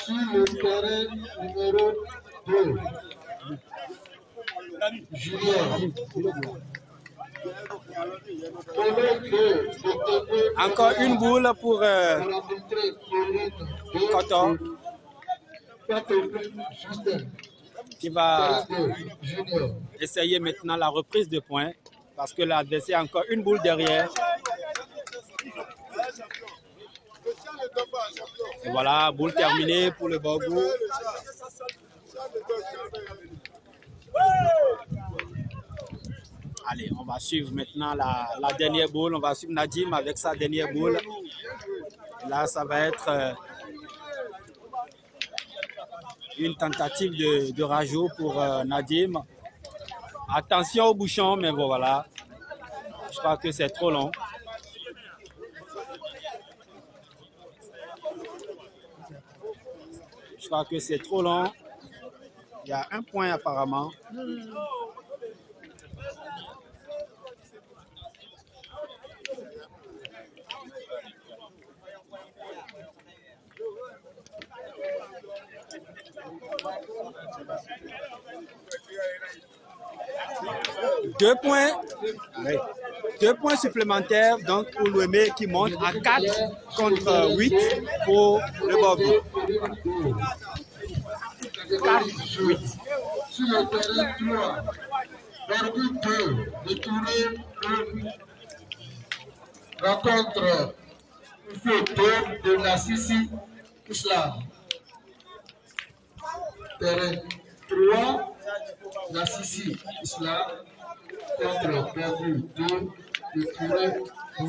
sur le terrain numéro 2. Junior. Encore une boule pour Kotor qui va essayer maintenant la reprise de points parce que l'adversaire a encore une boule derrière. Et voilà, boule terminée pour le Borgou. Allez, on va suivre maintenant la dernière boule. On va suivre Nadim avec sa dernière boule. Là, ça va être une tentative de rajout pour Nadim. Attention au bouchon, mais bon, voilà. Je crois que c'est trop long. Je crois que c'est trop long. Il y a un point apparemment. Deux points. Oui. 2 points supplémentaires donc pour Louémé qui monte à 4 contre 8 pour le Bordeaux. 4-8. Sur le terrain 3, Bordeaux 2, de Touré 1. Rencontre photo de la Sissi Islam. Terrain 3, la Sissi Islam contre Bordeaux 2, de Touré 1.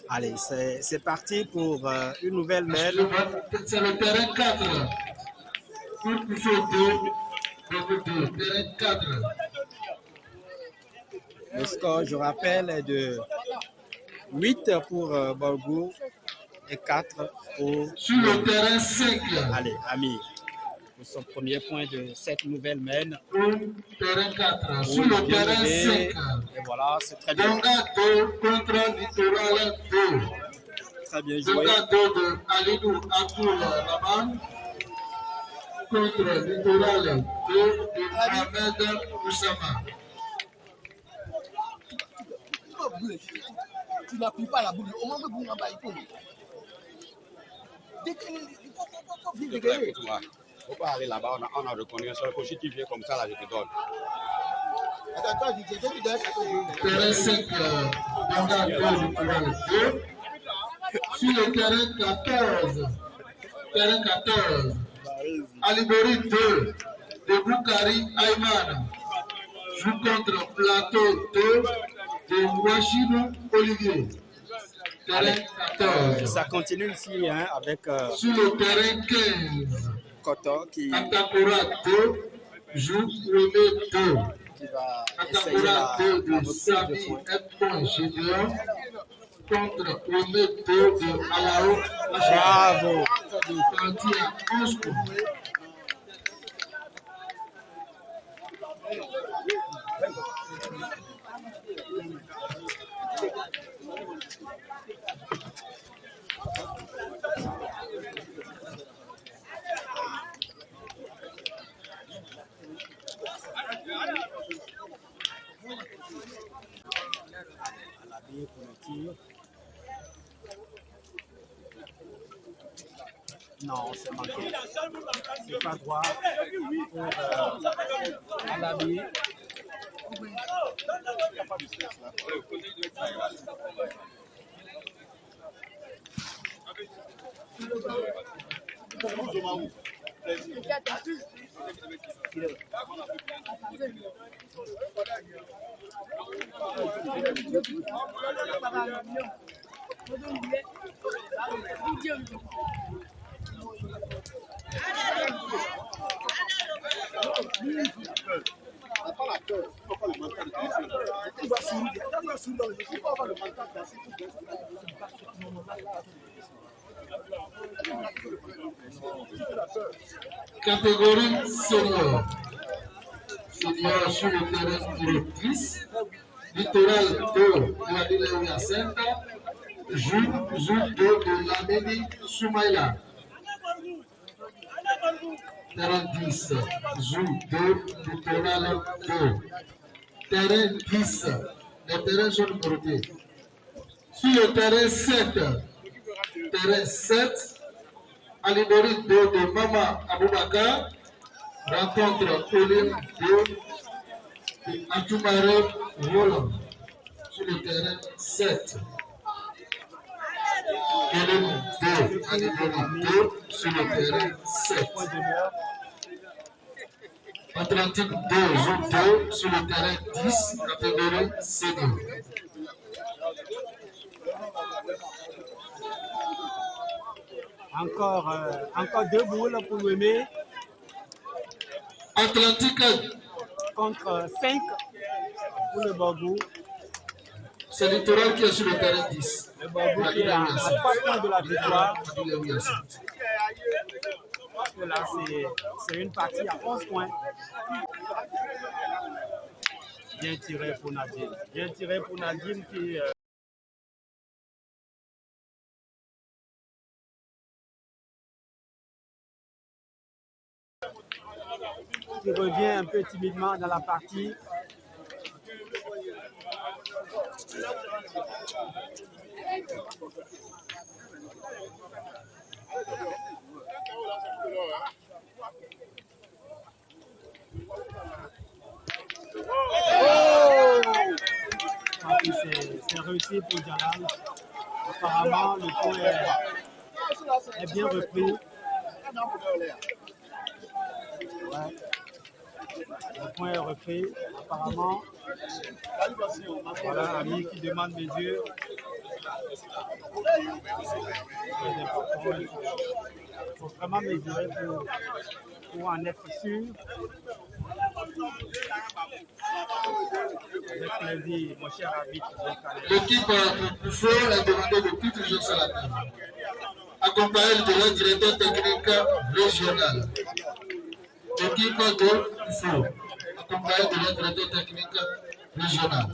Allez, c'est parti pour une nouvelle mêle. C'est le terrain 4. Pour photo de terrain 4. Le score, je rappelle, est de 8 pour Bordeaux et 4 pour... Sur le terrain 5. Allez, Amir, pour son premier point de cette nouvelle mêle. Terrain 4. Sur le terrain 5. Et voilà, c'est très bien. Donga 2 contre Littoral 2. Très bien joué. Donga 2 de Alidou Abdoul Rahman contre Littoral 2 de Mohamed Oussama. Tu n'appuies pas la boule. Au moins, vous n'en avez pas. Écoute-moi, il ne faut pas aller là-bas, on a reconnu un seul coach. Si tu viens comme ça, là, je te donne. Terrain 5, Donga 2 Littoral 2. Sur le terrain 14. Terrain 14. Alibori 2 de Boukari Ayman joue contre Plateau 2 de Wachino Olivier. Terrain 14. Ça continue ici hein, avec Sur le terrain 15, Koto qui Atakura 2 joue Roulet 2. va essayer Atakura la 2 de reprise Sami de points. Edpon Gédéon contre Roulet 2 de Alao Bravo. Parti à 11 points. Pour le tir. Non, c'est manqué. C'est pas droit pour Alabi. Catégorie senior. Senior sur le terrain numéro 10. Littoral 2 de la ville Yacenta. Joue 2 de l'Amélie Soumaïla. Terrain 10. Joue 2, Littoral 2. Terrain 10. Les terrains sont numérotés. Sur le terrain 7. Terrain 7. Alibori 2 de Mama Aboubakar rencontre Olim 2 de Atumare Roland sur le terrain 7. Olim 2, Alibori 2 sur le terrain 7. Atlantique 2 joue 2 sur le terrain 10, catégorie senior. Encore 2 boules pour Louémé Atlantique contre 5 pour le Bordeaux. c'est Littoral qui est sur le terrain 10. Le Bordeaux qui est à 3 points de la victoire. Parce que là, c'est une partie à 11 points. Bien tiré pour Nadim. Bien tiré pour Nadim qui... qui revient un peu timidement dans la partie. C'est réussi pour Jalal. Apparemment, le point est bien repris. Ouais. Le point est repris. Apparemment, voilà Ami qui demande mesure. Très important. Il faut vraiment mesurer pour en être sûr. Avec plaisir, mon cher arbitre. L'équipe Poufo a demandé de plus toujours sur la table. Accompagné de leur directeur technique régional. L'équipe de Poufo, accompagné de leur directeur technique régional.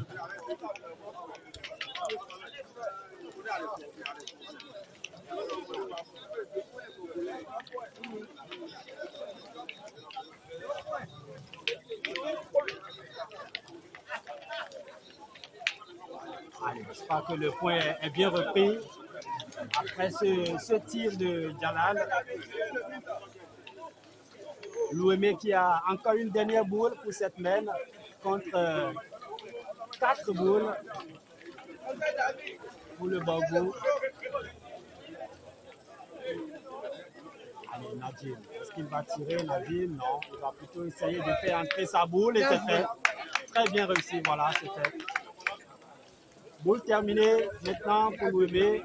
Allez, je crois que le point est bien repris. Après ce tir de Jalal, l'OM qui a encore une dernière boule pour cette mène contre 4 boules pour le Borgo. Allez, Nadim, est-ce qu'il va tirer Nadim? Non, il va plutôt essayer de faire entrer sa boule et c'est fait. Très bien réussi, voilà, c'est fait. Boule terminée maintenant pour l'OM.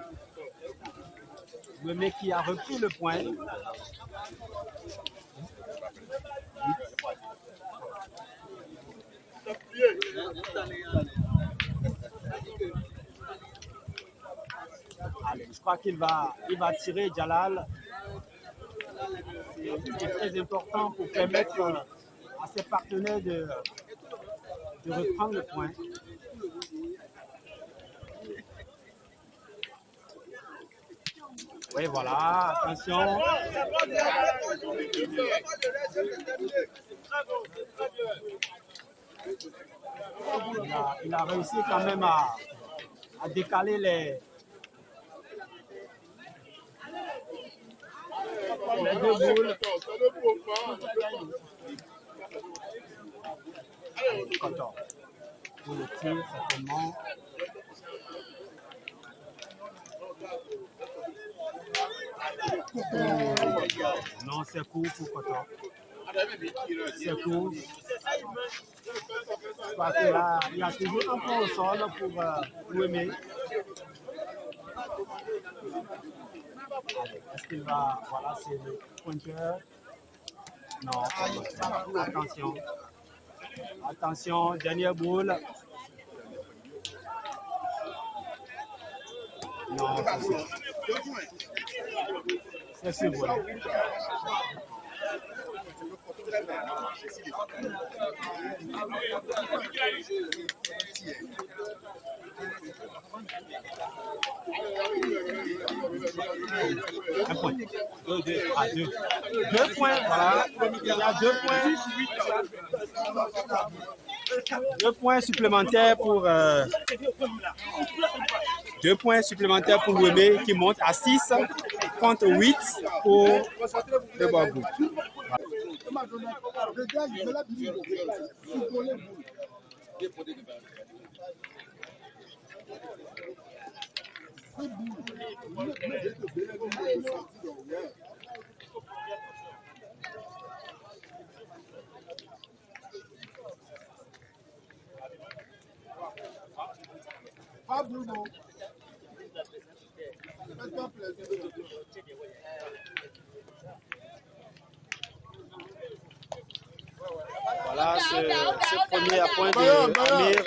L'OM qui a repris le point. Allez, je crois qu'il va tirer Jalal. C'est très important pour permettre à ses partenaires de reprendre le point. Oui, voilà, attention. Il a réussi quand même à décaler les deux boules. Content. Pour le tir, certainement. Non, c'est court pour Coton. C'est court. Je crois qu'il y a toujours un point au sol pour l'OM. Est-ce qu'il va... Voilà, c'est le pointeur. Non, attention. Attention, dernière boule. Non, c'est sûr. Voilà. Un point. Deux points, voilà. Il y a 2 points. 2 points supplémentaires pour 2 points supplémentaires pour l'OM qui monte à 6 contre 8 pour le Borgo. Voilà ce premier point de Amir,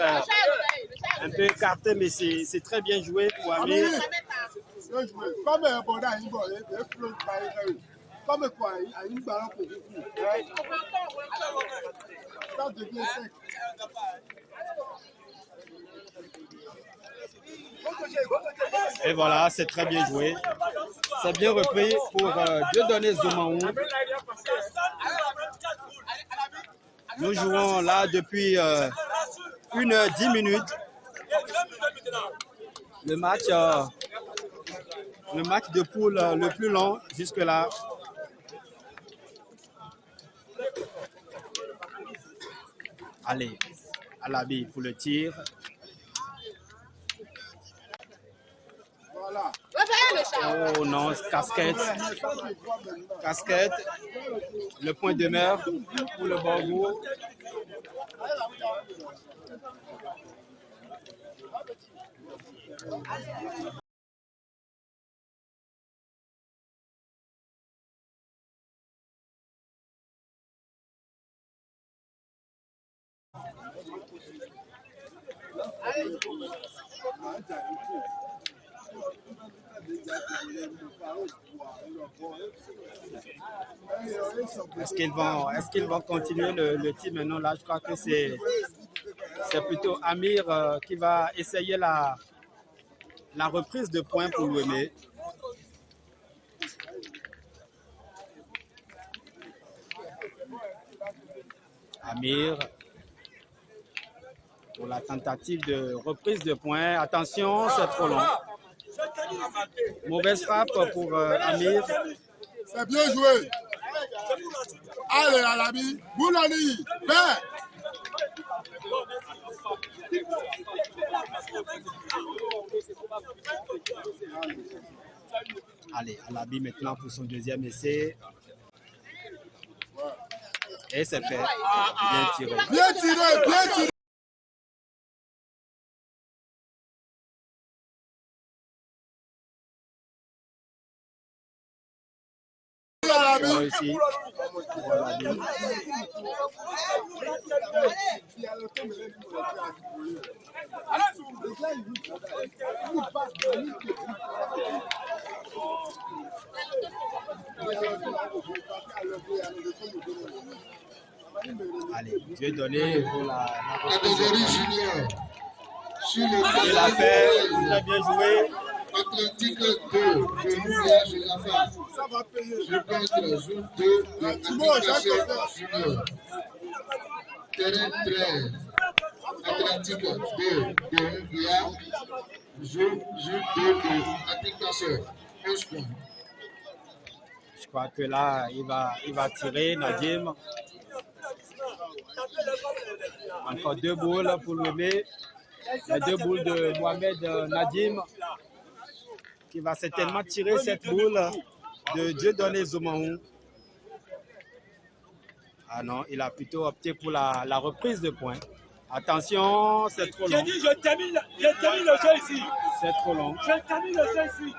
un peu écarté, mais c'est très bien joué pour Amir. Et voilà, c'est très bien joué. C'est bien repris pour Dieudonné Zomaou. Nous jouons là depuis 1h10. Le match de poule le plus long jusque-là. Allez, Alabi pour le tir. Oh non, casquette. Le point demeure pour le Borgo. Est-ce qu'ils vont continuer le tir maintenant? Là, je crois que c'est plutôt Amir qui va essayer la reprise de points pour l'OM. Amir pour la tentative de reprise de points. Attention, c'est trop long. Mauvaise frappe pour Amir. C'est bien joué. Allez, Alabi, Boulani, vert. Allez, Alabi maintenant pour son deuxième essai. Et c'est fait. Bien tiré. Bien tiré, bien tiré. Ici. Allez, Dieu donné pour la catégorie junior. Il a fait, très bien joué. Atlantique 2 de l'ouvrage de la femme. Je contre jour 2 de Atlantique junior. Terrain 13. Atlantique 2 de l'ouvrage. Jour 2 de Atlantique 11 points. Je crois que là, il va tirer Nadim. Encore 2 boules pour le les 2 boules de Mohamed Nadim, qui va certainement tirer cette boule de Dieudonné Zoumahou. Ah non, il a plutôt opté pour la reprise de points. Attention, c'est trop long. J'ai dit, je termine le jeu ici. C'est trop long. Je termine le jeu ici.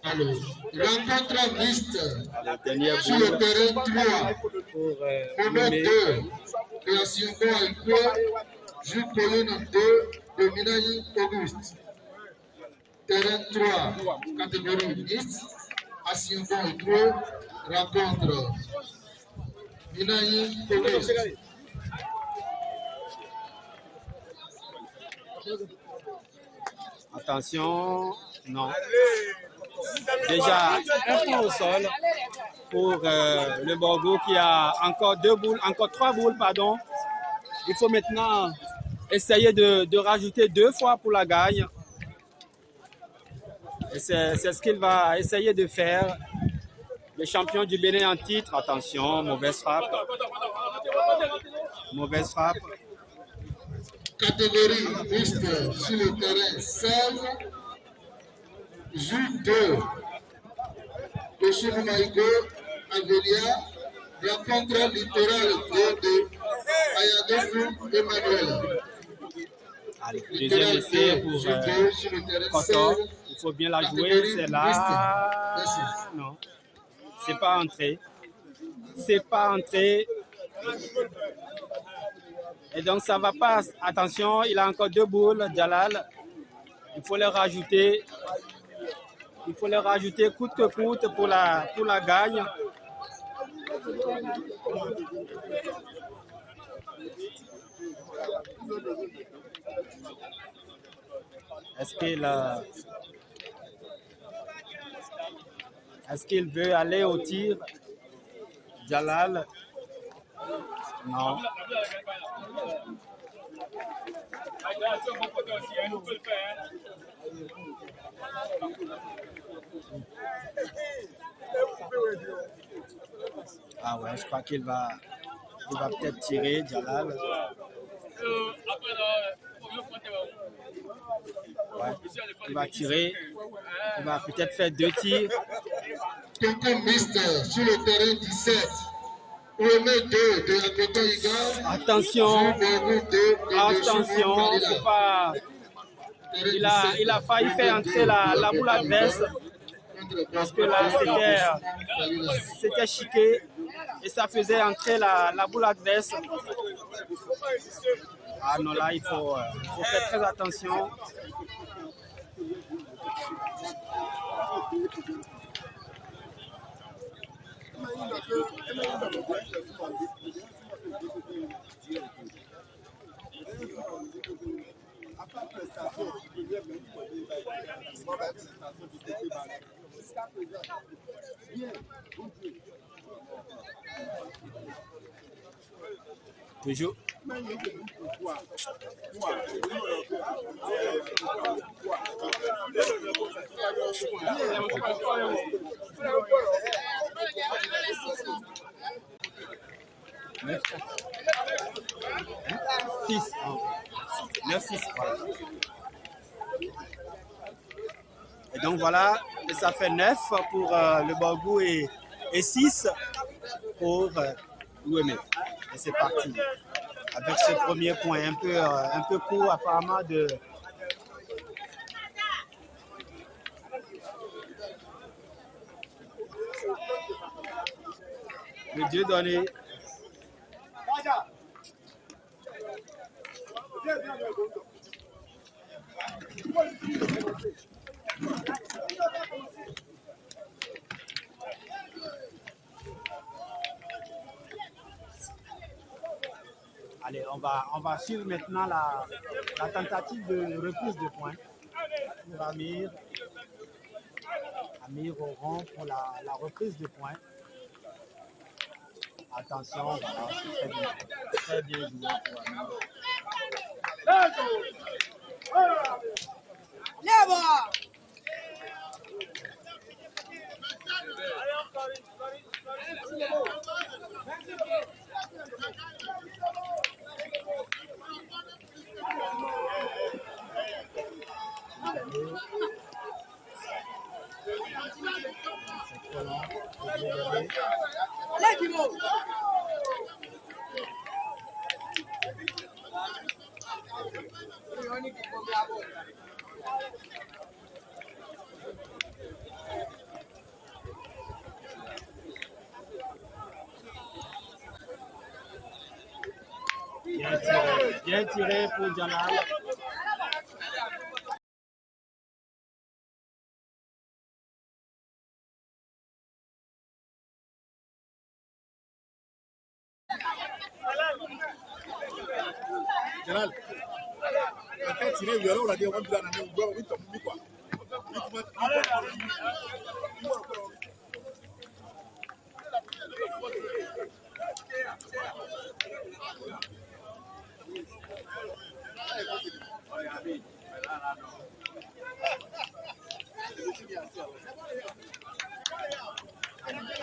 Alors, rencontre mixte sur Sur le terrain 3. pour Moment 2, création Boaïko, Jules Colonne 2, de Minayi Auguste. Terrain 3, catégorie mixte, Action Boaïko, rencontre Minayi Auguste. Attention, non. Déjà un point au sol pour le Borgo qui a encore 3 boules, pardon. Il faut maintenant essayer de rajouter 2 fois pour la gagne. Et c'est ce qu'il va essayer de faire. Le champion du Bénin en titre. Attention, mauvaise frappe. Mauvaise frappe. Catégorie mixte sur le terrain 16. Jules 2 de Choumaïgo, Avelia, rencontre littoral 2 de Ayadofou Emmanuel. Allez, deuxième essai pour Kotor. Il faut bien la jouer, c'est là. Non, c'est pas entré. C'est pas entré. Et donc ça va pas. Attention, il a encore 2 boules, Jalal. Il faut les rajouter. Il faut les rajouter coûte que coûte pour la gagne. Est-ce qu'il veut aller au tir? Jalal? Non. Ah ouais, je crois qu'il va peut-être tirer, Jalal. Ouais, il va tirer. Il va peut-être faire 2 tirs. Quelqu'un mixte sur le terrain 17. Ouémé 2 de la Pétan. Attention, c'est pas. Il a failli faire entrer la boule adverse parce que là c'était chiqué et ça faisait entrer la boule adverse. Ah non, là il faut faire très attention. Toujours. Six. 9-6. Et donc voilà, et ça fait 9 pour le Borgou et 6 pour l'Ouémé. Et c'est parti. Avec ce premier point un peu court apparemment de... Le Dieu donné. Allez, on va suivre maintenant la tentative de reprise de points pour Amir. Amir au rond pour la reprise de points. Attention, voilà, c'est très bien joué pour Amir. Bien tiré pour Jalal. Jalal, quand tu es violent, on a dit on va quoi.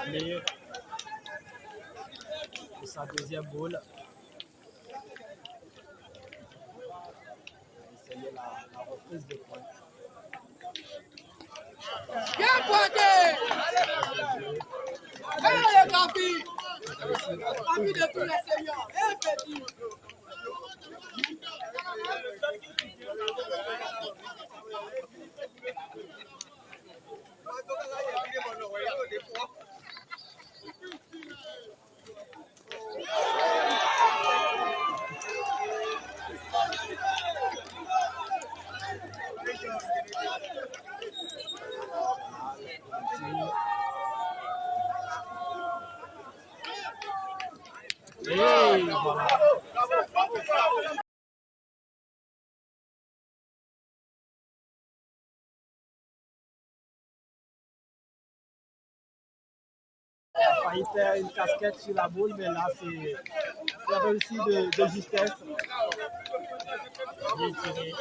Amir pour sa deuxième boule. Essayer la reprise de points. Bien pointé! Allez les grands filles! Famille de tous les seigneurs! Petit! Et voilà. failli faire une casquette sur la boule, mais là, c'est réussi de justesse. Bien tiré.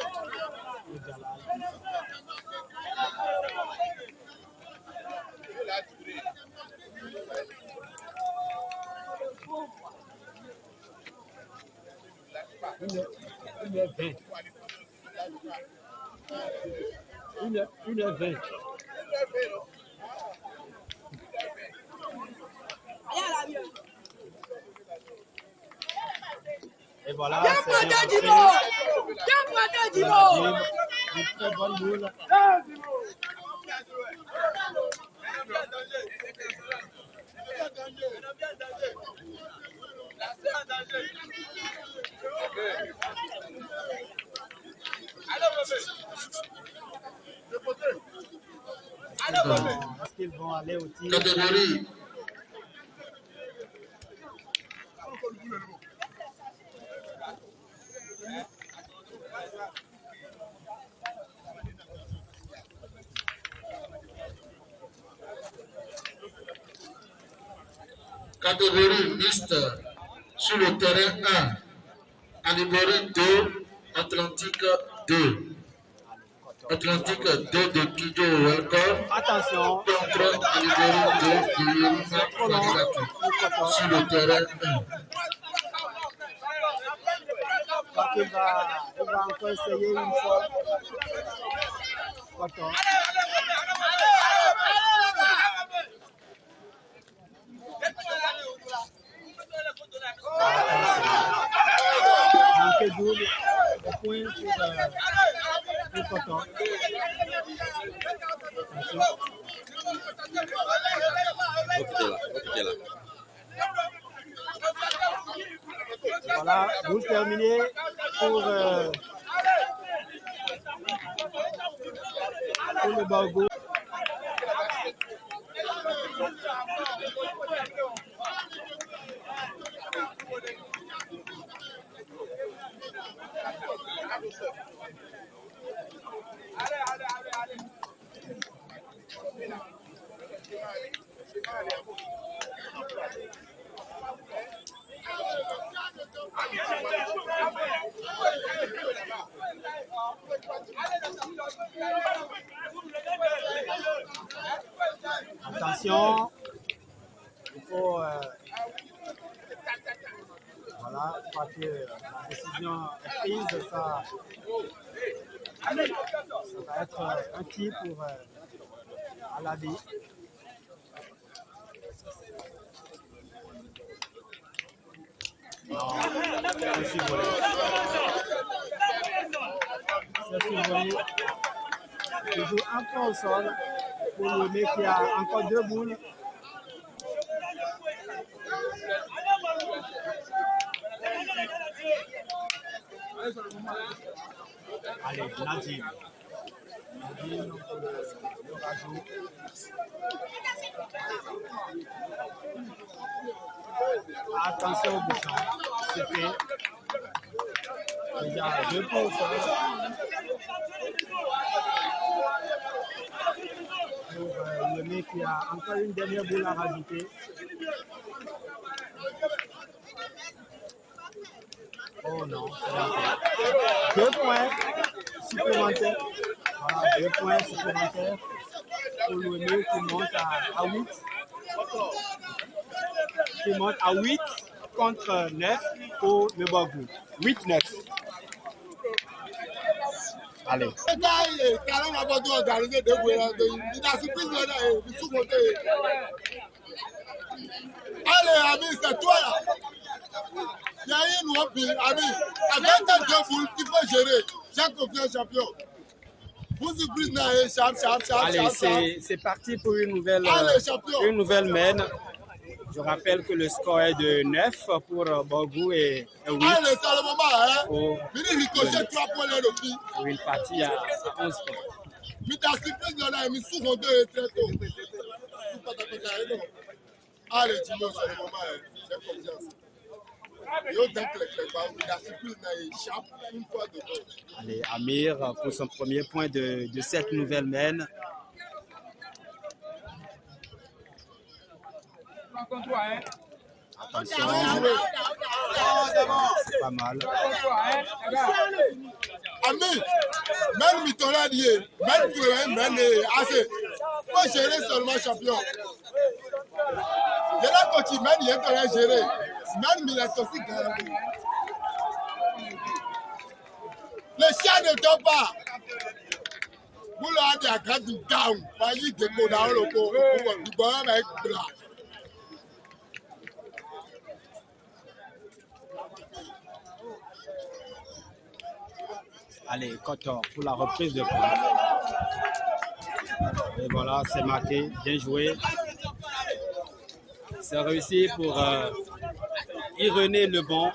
Une heure 20. Et voilà, c'est une très bonne boule. Est-ce qu'ils vont aller au tir? Catégorie. Catégorie mixte sur le terrain 1. Alibori 2, Atlantique 2. Atlantique 2 de Kijo Welcome. Attention. Contre Alibori 2 de Yerima Fadilaki. Sur le terrain 1. Il va encore essayer une fois. Coton. Manqué double. Au point pour Coton. Voilà, boule terminée pour le Borgo. Attention, il faut voilà, je crois que la décision est prise, ça va être un tir pour Alabi. Non, c'est survolé. C'est survolé. Il joue un peu au sol pour le mec qui a encore deux boules. Allez, Nadim. Nadim, le rajout. Attention au bouchon. C'est fait. Déjà, deux points au sol. Pour le mec qui a encore une dernière boule à rajouter. Oh non, c'est raté. 2 points supplémentaires. Voilà, 2 points supplémentaires pour le mec qui monte à 8. Qui monte à 8 contre 9 pour le Borgo. 8-9. Allez. Allez, ami, c'est toi là. Il y a une whopping, ami. Avec ta deux boules, tu peux gérer. J'ai confiance, champion. Allez, c'est parti pour une nouvelle mène. Je rappelle que le score est de 9 pour Borgo et 8 pour une partie à 11 points. Allez, Timo, c'est le moment. J'ai confiance. Allez, Amir pour son premier point de cette nouvelle mène. Attention, c'est pas mal. Ami, même Mitola lié, même Toué, même assez. Faut gérer seulement champion. Il y a là quand il mène, il est à gérer. Même il est aussi garanti. Le chien ne dort pas. Vous l'avez à grande down. Pas y déco dans le pot. Vous voyez avec blanc. Allez, Kotor pour la reprise de points. Et voilà, c'est marqué. Bien joué. C'est réussi pour Irénée Lebon.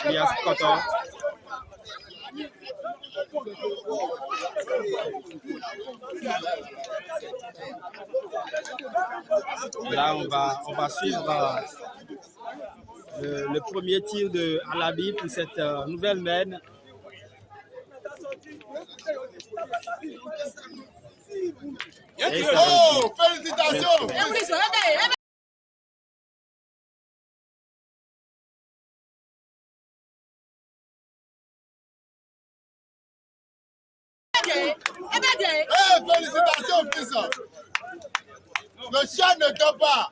Elias Kotor. Là, on va suivre le premier tir de Alabi pour cette nouvelle mène. Oh, félicitations! Félicitations, fils! Le chien ne dort pas.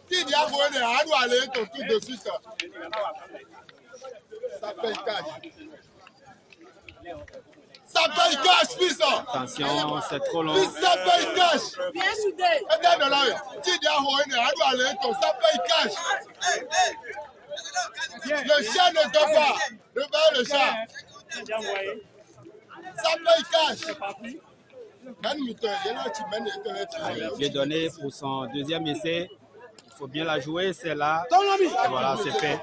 Qui dit à vous, on doit aller tout de suite. Ça paye cash. Ça paye cash, fils! Attention, c'est trop long. Fils, ça paye cash! Bien soudé. Qui dit à vous, on doit aller tout, ça paye cash! Le chien ne dort pas. Le chat. Ça paye cash! Allez, bien donné pour son deuxième essai. Il faut bien la jouer, c'est là. Et voilà, c'est fait.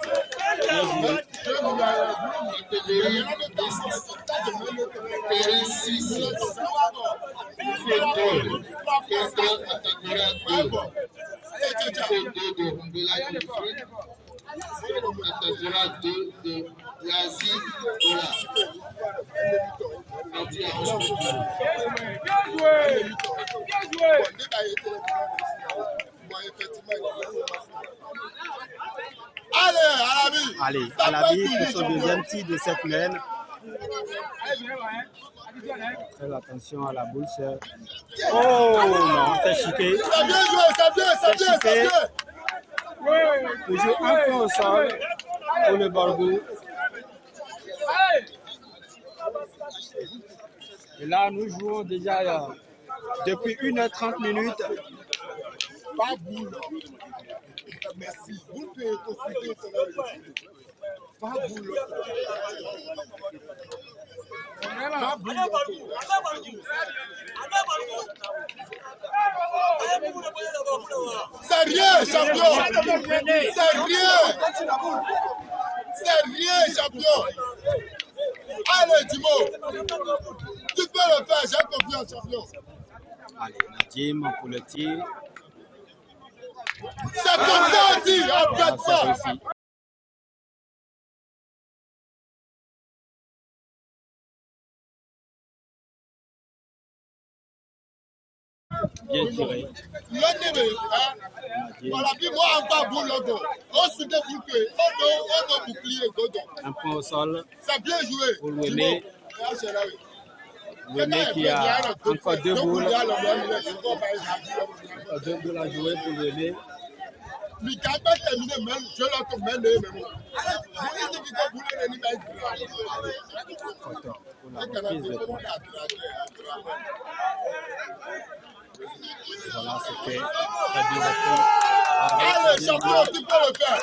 Bien joué. Allez, Alabi pour son deuxième tir de cette laine. Très attention à la boule. Oh non, c'est chiqué. C'est bien joué, c'est bien. Toujours un peu au sol pour le Borgou. Et là, nous jouons déjà depuis 1h30 minutes. Pas boule. Merci. Vous pouvez consulter cela. Pas boule. Pas boule. C'est rien, champion. C'est rien. C'est rien, champion. Allez, Timo. Tu peux le faire, j'ai confiance, champion. Allez, Nadim pour le tir. C'est comme ça, on dit, on pète pas. Bien tiré. Voilà, puis moi, en bas, boule, on se déboucle, on bouclier, un point au sol. C'est bien joué. Pour Wemé. Wemé qui a encore deux boules. Deux boules à jouer pour Wemé. Mais quand on termine, je l'ai comme même. Pour la reprise de points. Voilà, c'est fait. Allez, champion, tu peux le faire.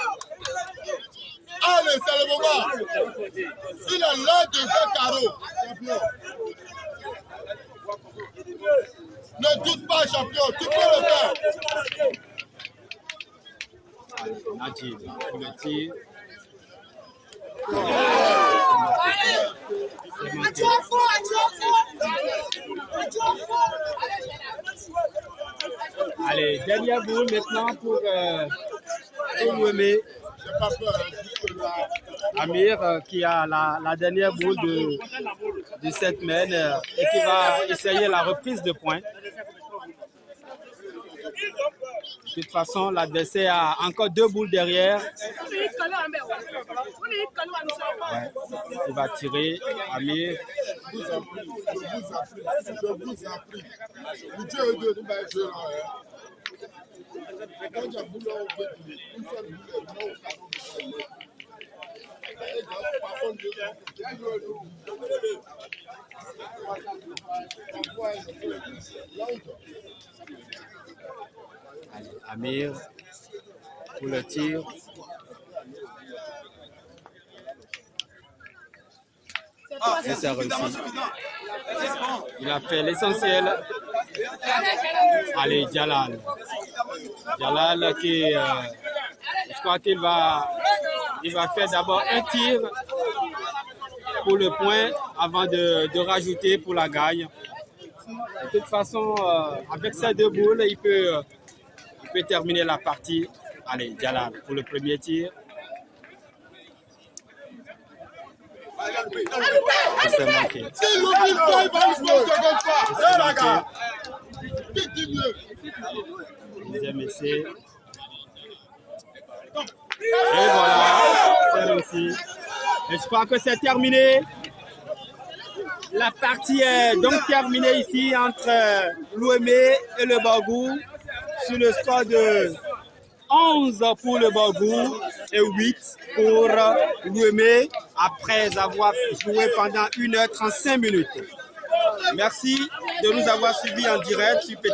Allez, c'est le moment. Il est l'heure de faire carreau. Champion. Ne doute pas, champion, tu peux le faire. Allez, Nadim, pour le tir. Allez, dernière boule maintenant pour Wemé. Amir qui a la dernière boule de cette mène et qui va essayer la reprise de points. De toute façon, l'adversaire a encore 2 boules derrière. Ouais. Il va tirer. Amir. Je vous en prie. Le Dieu est Dieu, nous va jouer. Quand il y a boulot, une seule boulot, Allez, Amir pour le tir. Et c'est réussi. Il a fait l'essentiel. Allez, Jalal. Jalal qui, je crois qu'il va faire d'abord un tir pour le point avant de rajouter pour la gagne. De toute façon, avec ces 2 boules, il peut terminer la partie. Allez, Jalal pour le premier tir. C'est manqué. S'il n'oublie pas, il va le jouer seconde fois. Deuxième essai. Et voilà, c'est réussi. Et je crois que c'est terminé. La partie est donc terminée ici entre l'Ouémé et le Borgou sur le score de 11 pour le Borgou et 8 pour l'Ouémé après avoir joué pendant 1h35 minutes. Merci de nous avoir suivis en direct sur